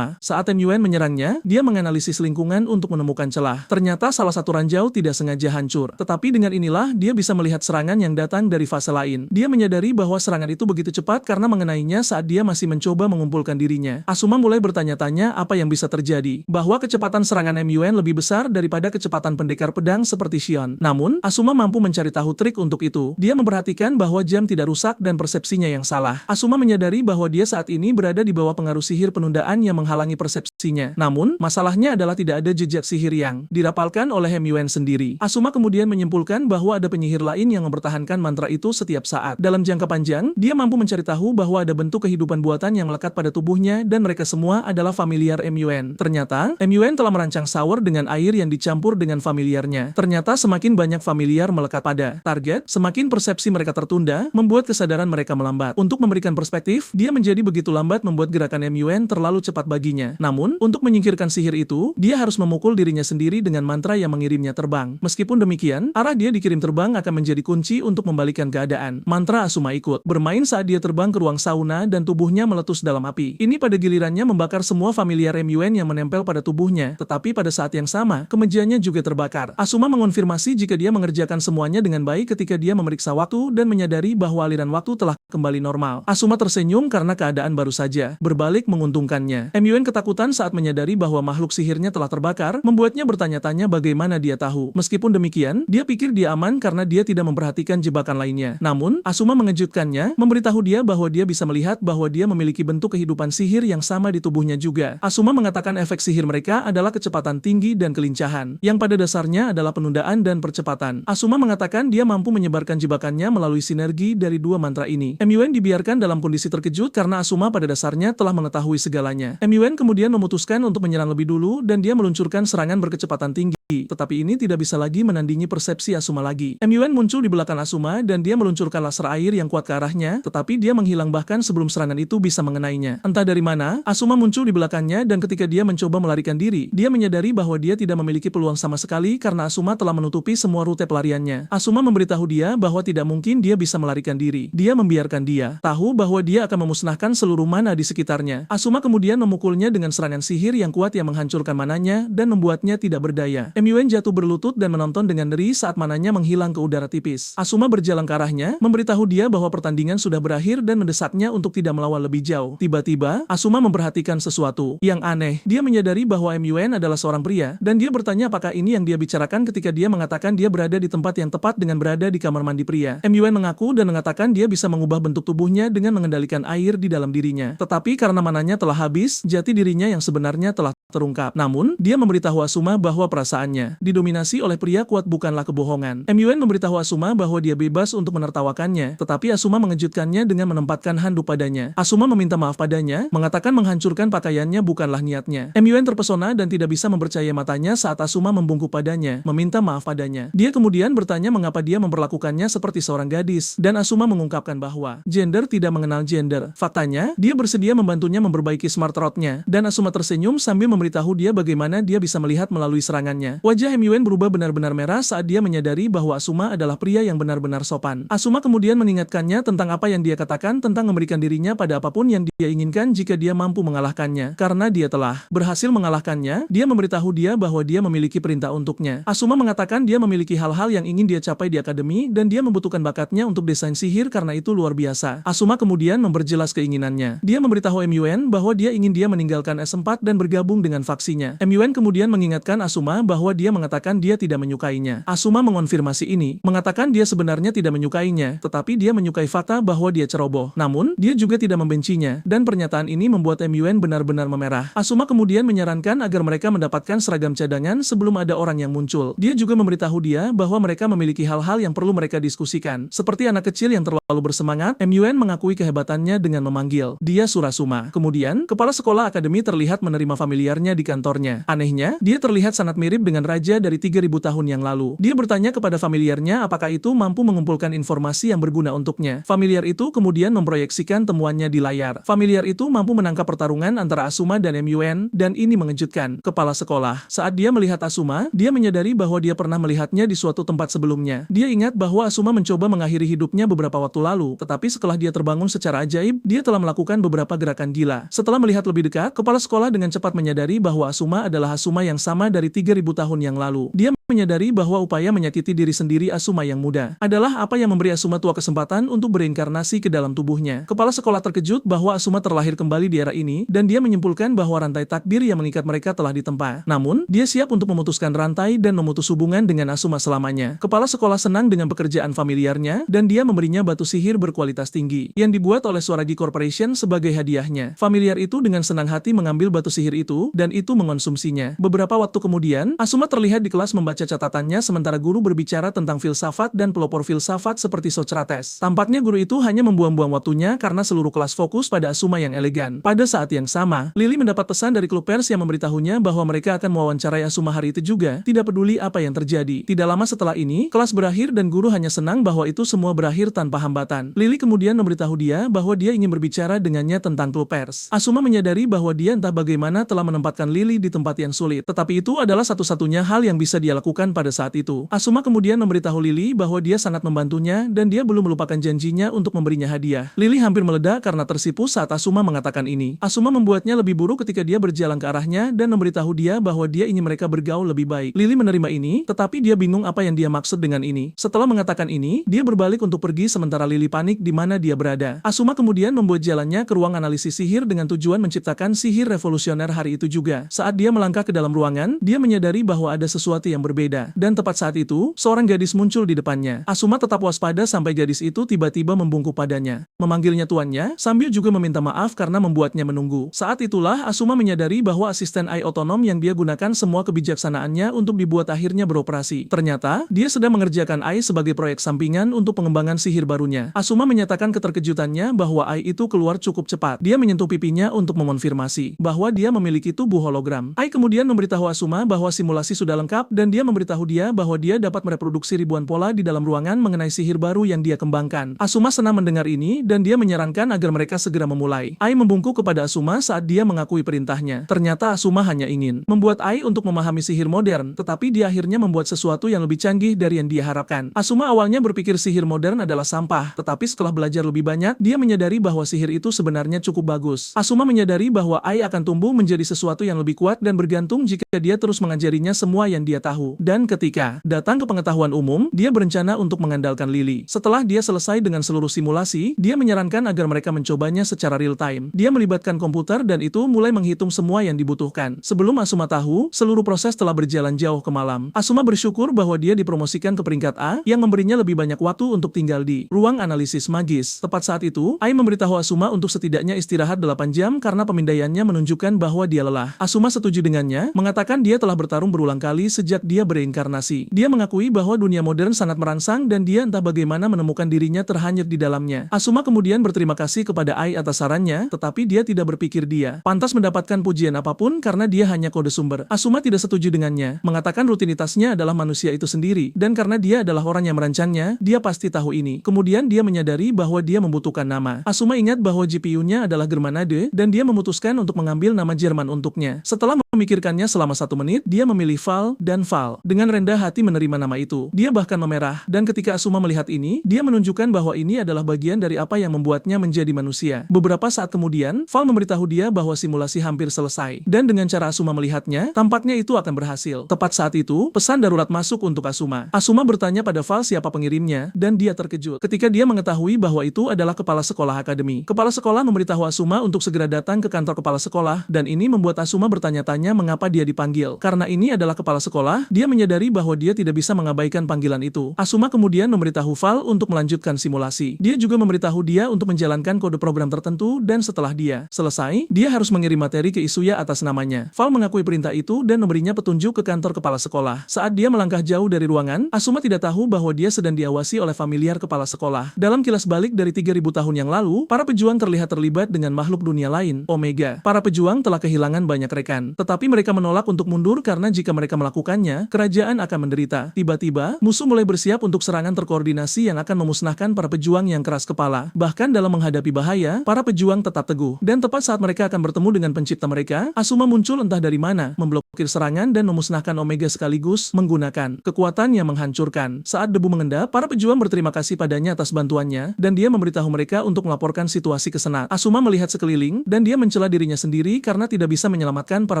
Saat MUN menyerangnya, dia menganalisis lingkungan untuk menemukan celah. Ternyata salah satu ranjau tidak sengaja hancur. Tetapi dengan inilah, dia bisa melihat serangan yang datang dari fase lain. Dia menyadari bahwa serangan itu begitu cepat karena mengenainya saat dia masih mencoba mengumpulkan dirinya. Asuma mulai bertanya-tanya apa yang bisa terjadi. Bahwa kecepatan serangan MUN lebih besar daripada kecepatan pendekar pedang seperti Shion. Namun, Asuma mampu mencari tahu trik untuk itu. Dia memperhatikan bahwa jam tidak rusak dan persepsinya yang salah. Asuma menyadari bahwa dia saat ini berada di bawah pengaruh sihir penundaan yang menghalangi persepsinya. Namun, masalahnya adalah tidak ada jejak sihir yang dirapalkan oleh MUN sendiri. Asuma kemudian menyimpulkan bahwa ada penyihir lain yang mempertahankan mantra itu setiap saat. Dalam jangka panjang, dia mampu mencari tahu bahwa ada bentuk kehidupan buatan yang melekat pada tubuhnya dan mereka semua adalah familiar MUN. Ternyata, MUN telah merancang shower dengan air yang dicampur dengan familiarnya. Ternyata semakin banyak familiar melekat pada target, semakin persepsi mereka tertunda, membuat kesadaran mereka melambat. Untuk memberikan perspektif, dia menjadi begitu lambat membuat gerakan MUN terlalu cepat baginya. Namun, untuk menyingkirkan sihir itu, dia harus memukul dirinya sendiri dengan mantra yang mengirimnya terbang. Meskipun demikian, arah dia dikirim terbang akan menjadi kunci untuk membalikkan keadaan. Mantra Asuma ikut bermain saat dia terbang ke ruang sauna dan tubuhnya meletus dalam api. Ini pada gilirannya membakar semua familiar MUN yang menempel pada tubuhnya, tetapi pada saat yang sama, kemejanya juga terbakar. Asuma mengonfirmasi jika dia mengerjakan semuanya dengan baik ketika dia memeriksa waktu dan menyadari bahwa aliran waktu telah kembali normal. Asuma tersenyum karena keadaan baru saja berbalik menguntungkannya. MUN ketakutan saat menyadari bahwa makhluk sihirnya telah terbakar, membuatnya bertanya-tanya bagaimana dia tahu. Meskipun demikian, dia pikir dia aman karena dia tidak memperhatikan jebakan lainnya. Namun, Asuma mengejutkannya, memberitahu dia bahwa dia bisa melihat bahwa dia memiliki bentuk kehidupan sihir yang sama di tubuhnya juga. Asuma mengatakan efek sihir mereka adalah kecepatan tinggi dan kelincahan, yang pada dasarnya adalah penundaan dan percepatan. Asuma mengatakan dia mampu menyebarkan jebakannya melalui sinergi dari dua mantra ini. MUN dibiarkan dalam kondisi terkejut karena Asuma pada dasarnya telah mengetahui segalanya. MUN kemudian memutuskan untuk menyerang lebih dulu dan dia meluncurkan serangan berkecepatan tinggi. Tetapi ini tidak bisa lagi menandingi persepsi Asuma lagi. MUN muncul di belakang Asuma dan dia meluncurkan laser air yang kuat ke arahnya, tetapi dia menghilang bahkan sebelum serangan itu bisa mengenainya. Entah dari mana, Asuma muncul di belakangnya dan ketika dia mencoba melarikan diri, dia menyadari bahwa dia tidak memiliki peluang sama sekali karena Asuma telah menutupi semua rute pelariannya. Asuma memberitahu dia bahwa tidak mungkin dia bisa melarikan diri. Dia membiarkan dia tahu bahwa dia akan memusnahkan seluruh mana di sekitarnya. Asuma kemudian memukulnya dengan serangan sihir yang kuat yang menghancurkan mananya dan membuatnya tidak berdaya. MUN jatuh berlutut dan menonton dengan ngeri saat mananya menghilang ke udara tipis. Asuma berjalan ke arahnya, memberitahu dia bahwa pertandingan sudah berakhir dan mendesaknya untuk tidak melawan lebih jauh. Tiba-tiba, Asuma memperhatikan sesuatu yang aneh. Dia menyadari bahwa MUN adalah seorang pria, dan dia bertanya apakah ini yang dia bicarakan ketika dia mengatakan dia berada di tempat yang tepat dengan berada di kamar mandi pria. MUN mengaku dan mengatakan dia bisa mengubah bentuk tubuhnya dengan mengendalikan air di dalam dirinya. Tetapi karena mananya telah habis, jati dirinya yang sebenarnya telah terungkap. Namun, dia memberitahu Asuma bahwa perasaannya didominasi oleh pria kuat bukanlah kebohongan. MUN memberitahu Asuma bahwa dia bebas untuk menertawakannya, tetapi Asuma mengejutkannya dengan menempatkan handuk padanya. Asuma meminta maaf padanya, mengatakan menghancurkan pakaiannya bukanlah niatnya. MUN terpesona dan tidak bisa mempercayai matanya saat Asuma membungkuk padanya, meminta maaf padanya. Dia kemudian bertanya mengapa dia memperlakukannya seperti seorang gadis, dan Asuma mengungkapkan bahwa gender tidak mengenal gender. Faktanya, dia bersedia membantunya memperbaiki smart rod-nya, dan Asuma tersenyum sambil memberitahu dia bagaimana dia bisa melihat melalui serangannya. Wajah MUN berubah benar-benar merah saat dia menyadari bahwa Asuma adalah pria yang benar-benar sopan. Asuma kemudian mengingatkannya tentang apa yang dia katakan tentang memberikan dirinya pada apapun yang dia inginkan jika dia mampu mengalahkannya. Karena dia telah berhasil mengalahkannya, dia memberitahu dia bahwa dia memiliki perintah untuknya. Asuma mengatakan dia memiliki hal-hal yang ingin dia capai di akademi dan dia membutuhkan bakatnya untuk desain sihir karena itu luar biasa. Asuma kemudian memperjelas keinginannya. Dia memberitahu MUN bahwa dia ingin dia meninggalkan S4 dan bergabung dengan faksinya. MUN kemudian mengingatkan Asuma bahwa dia mengatakan dia tidak menyukainya. Asuma mengonfirmasi ini, mengatakan dia sebenarnya tidak menyukainya, tetapi dia menyukai fakta bahwa dia ceroboh. Namun, dia juga tidak membencinya, dan pernyataan ini membuat MUN benar-benar memerah. Asuma kemudian menyarankan agar mereka mendapatkan seragam cadangan sebelum ada orang yang muncul. Dia juga memberitahu dia bahwa mereka memiliki hal-hal yang perlu mereka diskusikan. Seperti anak kecil yang terlalu bersemangat, MUN mengakui kehebatannya dengan memanggil dia Surasuma. Kemudian, kepala sekolah akademi terlihat menerima familiarnya di kantornya. Anehnya, dia terlihat sangat mirip dengan dengan raja dari 3000 tahun yang lalu. Dia bertanya kepada familiarnya apakah itu mampu mengumpulkan informasi yang berguna untuknya. Familiar itu kemudian memproyeksikan temuannya di layar. Familiar itu mampu menangkap pertarungan antara Asuma dan MUN, dan ini mengejutkan. Kepala sekolah. Saat dia melihat Asuma, dia menyadari bahwa dia pernah melihatnya di suatu tempat sebelumnya. Dia ingat bahwa Asuma mencoba mengakhiri hidupnya beberapa waktu lalu, tetapi setelah dia terbangun secara ajaib, dia telah melakukan beberapa gerakan gila. Setelah melihat lebih dekat, kepala sekolah dengan cepat menyadari bahwa Asuma adalah Asuma yang sama dari 3000 tahun yang lalu. Dia menyadari bahwa upaya menyakiti diri sendiri Asuma yang muda adalah apa yang memberi Asuma tua kesempatan untuk bereinkarnasi ke dalam tubuhnya. Kepala sekolah terkejut bahwa Asuma terlahir kembali di era ini, dan dia menyimpulkan bahwa rantai takdir yang mengikat mereka telah ditempa. Namun, dia siap untuk memutuskan rantai dan memutus hubungan dengan Asuma selamanya. Kepala sekolah senang dengan pekerjaan familiarnya, dan dia memberinya batu sihir berkualitas tinggi, yang dibuat oleh Swaragi Corporation sebagai hadiahnya. Familiar itu dengan senang hati mengambil batu sihir itu, dan itu mengonsumsinya. Beberapa waktu kemudian, Asuma terlihat di kelas membaca catatannya sementara guru berbicara tentang filsafat dan pelopor filsafat seperti Socrates. Tampaknya guru itu hanya membuang-buang waktunya karena seluruh kelas fokus pada Asuma yang elegan. Pada saat yang sama, Lily mendapat pesan dari klub pers yang memberitahunya bahwa mereka akan mewawancarai Asuma hari itu juga, tidak peduli apa yang terjadi. Tidak lama setelah ini, kelas berakhir dan guru hanya senang bahwa itu semua berakhir tanpa hambatan. Lily kemudian memberitahu dia bahwa dia ingin berbicara dengannya tentang klub pers. Asuma menyadari bahwa dia entah bagaimana telah menempatkan Lily di tempat yang sulit, tetapi itu adalah satu-satunya hal yang bisa dia lakukan pada saat itu. Asuma kemudian memberitahu Lily bahwa dia sangat membantunya dan dia belum melupakan janjinya untuk memberinya hadiah. Lily hampir meledak karena tersipu saat Asuma mengatakan ini. Asuma membuatnya lebih buruk ketika dia berjalan ke arahnya dan memberitahu dia bahwa dia ingin mereka bergaul lebih baik. Lily menerima ini, tetapi dia bingung apa yang dia maksud dengan ini. Setelah mengatakan ini, dia berbalik untuk pergi sementara Lily panik di mana dia berada. Asuma kemudian membuat jalannya ke ruang analisis sihir dengan tujuan menciptakan sihir revolusioner hari itu juga. Saat dia melangkah ke dalam ruangan, dia menyadari bahwa ada sesuatu yang berbeda. Dan tepat saat itu, seorang gadis muncul di depannya. Asuma tetap waspada sampai gadis itu tiba-tiba membungkuk padanya. Memanggilnya tuannya, sambil juga meminta maaf karena membuatnya menunggu. Saat itulah Asuma menyadari bahwa asisten AI otonom yang dia gunakan semua kebijaksanaannya untuk dibuat akhirnya beroperasi. Ternyata, dia sedang mengerjakan AI sebagai proyek sampingan untuk pengembangan sihir barunya. Asuma menyatakan keterkejutannya bahwa AI itu keluar cukup cepat. Dia menyentuh pipinya untuk mengonfirmasi bahwa dia memiliki tubuh hologram. AI kemudian memberitahu Asuma bahwa simulasi sudah lengkap dan dia memberitahu dia bahwa dia dapat mereproduksi ribuan pola di dalam ruangan mengenai sihir baru yang dia kembangkan. Asuma senang mendengar ini dan dia menyarankan agar mereka segera memulai. Ai membungkuk kepada Asuma saat dia mengakui perintahnya. Ternyata Asuma hanya ingin membuat Ai untuk memahami sihir modern, tetapi dia akhirnya membuat sesuatu yang lebih canggih dari yang dia harapkan. Asuma awalnya berpikir sihir modern adalah sampah, tetapi setelah belajar lebih banyak, dia menyadari bahwa sihir itu sebenarnya cukup bagus. Asuma menyadari bahwa Ai akan tumbuh menjadi sesuatu yang lebih kuat dan bergantung jika dia terus mengajarinya semua yang dia tahu. Dan ketika datang ke pengetahuan umum, dia berencana untuk mengandalkan Lily. Setelah dia selesai dengan seluruh simulasi, dia menyarankan agar mereka mencobanya secara real time. Dia melibatkan komputer dan itu mulai menghitung semua yang dibutuhkan. Sebelum Asuma tahu, seluruh proses telah berjalan jauh ke malam. Asuma bersyukur bahwa dia dipromosikan ke peringkat A, yang memberinya lebih banyak waktu untuk tinggal di ruang analisis magis. Tepat saat itu, Ai memberitahu Asuma untuk setidaknya istirahat 8 jam karena pemindaiannya menunjukkan bahwa dia lelah. Asuma setuju dengannya, mengatakan dia telah bertarung berulang kali sejak dia bereinkarnasi. Dia mengakui bahwa dunia modern sangat merangsang dan dia entah bagaimana menemukan dirinya terhanyut di dalamnya. Asuma kemudian berterima kasih kepada Ai atas sarannya, tetapi dia tidak berpikir dia pantas mendapatkan pujian apapun karena dia hanya kode sumber. Asuma tidak setuju dengannya, mengatakan rutinitasnya adalah manusia itu sendiri, dan karena dia adalah orang yang merancangnya, dia pasti tahu ini. Kemudian dia menyadari bahwa dia membutuhkan nama. Asuma ingat bahwa GPU-nya adalah Germanade, dan dia memutuskan untuk mengambil nama Jerman untuknya. Setelah memikirkannya selama 1 menit, dia memilih Val, dan Val dengan rendah hati menerima nama itu. Dia bahkan memerah, dan ketika Asuma melihat ini, dia menunjukkan bahwa ini adalah bagian dari apa yang membuatnya menjadi manusia. Beberapa saat kemudian, Val memberitahu dia bahwa simulasi hampir selesai, dan dengan cara Asuma melihatnya, tampaknya itu akan berhasil. Tepat saat itu, pesan darurat masuk untuk Asuma. Asuma bertanya pada Val siapa pengirimnya, dan dia terkejut ketika dia mengetahui bahwa itu adalah kepala sekolah akademi. Kepala sekolah memberitahu Asuma untuk segera datang ke kantor kepala sekolah, dan ini membuat Asuma bertanya-tanya mengapa dia dipanggil. Karena ini adalah kepala sekolah, dia menyadari bahwa dia tidak bisa mengabaikan panggilan itu. Asuma kemudian memberitahu Val untuk melanjutkan simulasi. Dia juga memberitahu dia untuk menjalankan kode program tertentu, dan setelah dia selesai, dia harus mengirim materi ke Isuya atas namanya. Val mengakui perintah itu dan memberinya petunjuk ke kantor kepala sekolah. Saat dia melangkah jauh dari ruangan, Asuma tidak tahu bahwa dia sedang diawasi oleh familiar kepala sekolah. Dalam kilas balik dari 3000 tahun yang lalu, para pejuang terlihat terlibat dengan makhluk dunia lain, Omega. Para pejuang telah kehilangan banyak rekan, tetapi mereka menolak untuk mundur karena jika mereka melakukannya, maka kerajaan akan menderita. Tiba-tiba, musuh mulai bersiap untuk serangan terkoordinasi yang akan memusnahkan para pejuang yang keras kepala. Bahkan dalam menghadapi bahaya, para pejuang tetap teguh. Dan tepat saat mereka akan bertemu dengan pencipta mereka, Asuma muncul entah dari mana, memblokir serangan dan memusnahkan Omega sekaligus menggunakan kekuatan yang menghancurkan. Saat debu mengendap, para pejuang berterima kasih padanya atas bantuannya, dan dia memberitahu mereka untuk melaporkan situasi ke Senat. Asuma melihat sekeliling, dan dia mencela dirinya sendiri karena tidak bisa menyelamatkan para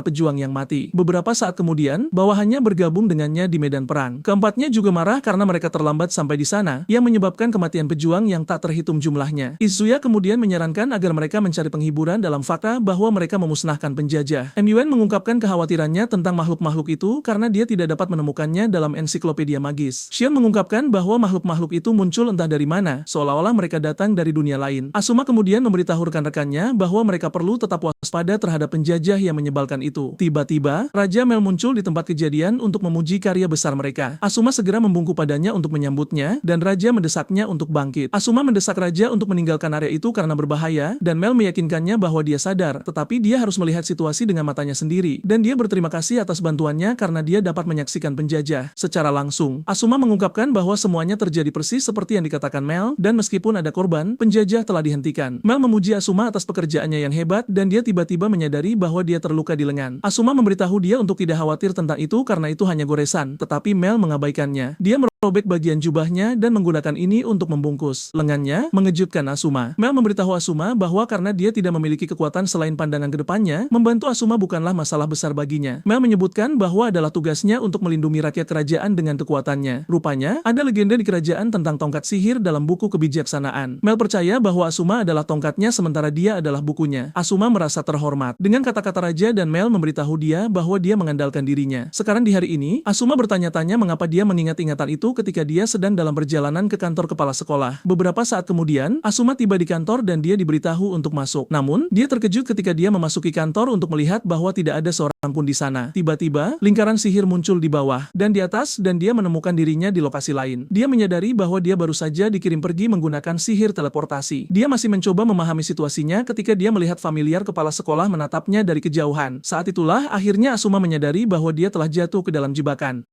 pejuang yang mati. Beberapa saat kemudian, bawahannya bergabung dengannya di medan perang. Keempatnya juga marah karena mereka terlambat sampai di sana, yang menyebabkan kematian pejuang yang tak terhitung jumlahnya. Izuya kemudian menyarankan agar mereka mencari penghiburan dalam fakta bahwa mereka memusnahkan penjajah. MUN mengungkapkan kekhawatirannya tentang makhluk-makhluk itu karena dia tidak dapat menemukannya dalam ensiklopedia magis. Shion mengungkapkan bahwa makhluk-makhluk itu muncul entah dari mana, seolah-olah mereka datang dari dunia lain. Asuma kemudian memberitahu rekan-rekannya bahwa mereka perlu tetap waspada terhadap penjajah yang menyebalkan itu. Tiba-tiba, Raja Mel muncul di tempat kejadian untuk memuji karya besar mereka. Asuma segera membungkuk padanya untuk menyambutnya, dan Raja mendesaknya untuk bangkit. Asuma mendesak Raja untuk meninggalkan area itu karena berbahaya, dan Mel meyakinkannya bahwa dia sadar, tetapi dia harus melihat situasi dengan matanya sendiri, dan dia berterima kasih atas bantuannya karena dia dapat menyaksikan penjajah secara langsung. Asuma mengungkapkan bahwa semuanya terjadi persis seperti yang dikatakan Mel, dan meskipun ada korban, penjajah telah dihentikan. Mel memuji Asuma atas pekerjaannya yang hebat, dan dia tiba-tiba menyadari bahwa dia terluka di lengan. Asuma memberitahu dia untuk tidak khawatir tentang itu karena itu hanya goresan, tetapi Mel mengabaikannya. Dia merobek bagian jubahnya dan menggunakan ini untuk membungkus lengannya, mengejutkan Asuma. Mel memberitahu Asuma bahwa karena dia tidak memiliki kekuatan selain pandangan ke depannya, membantu Asuma bukanlah masalah besar baginya. Mel menyebutkan bahwa adalah tugasnya untuk melindungi rakyat kerajaan dengan kekuatannya. Rupanya, ada legenda di kerajaan tentang tongkat sihir dalam buku kebijaksanaan. Mel percaya bahwa Asuma adalah tongkatnya sementara dia adalah bukunya. Asuma merasa terhormat. Dengan kata-kata Raja dan Mel memberitahu dia bahwa dia mengandalkan dirinya. Sekarang di hari ini, Asuma bertanya-tanya mengapa dia mengingat ingatan itu ketika dia sedang dalam perjalanan ke kantor kepala sekolah. Beberapa saat kemudian, Asuma tiba di kantor dan dia diberitahu untuk masuk. Namun, dia terkejut ketika dia memasuki kantor untuk melihat bahwa tidak ada seorang pun di sana. Tiba-tiba, lingkaran sihir muncul di bawah dan di atas dan dia menemukan dirinya di lokasi lain. Dia menyadari bahwa dia baru saja dikirim pergi menggunakan sihir teleportasi. Dia masih mencoba memahami situasinya ketika dia melihat familiar kepala sekolah menatapnya dari kejauhan. Saat itulah akhirnya Asuma menyadari bahwa dia telah jatuh ke dalam jebakan.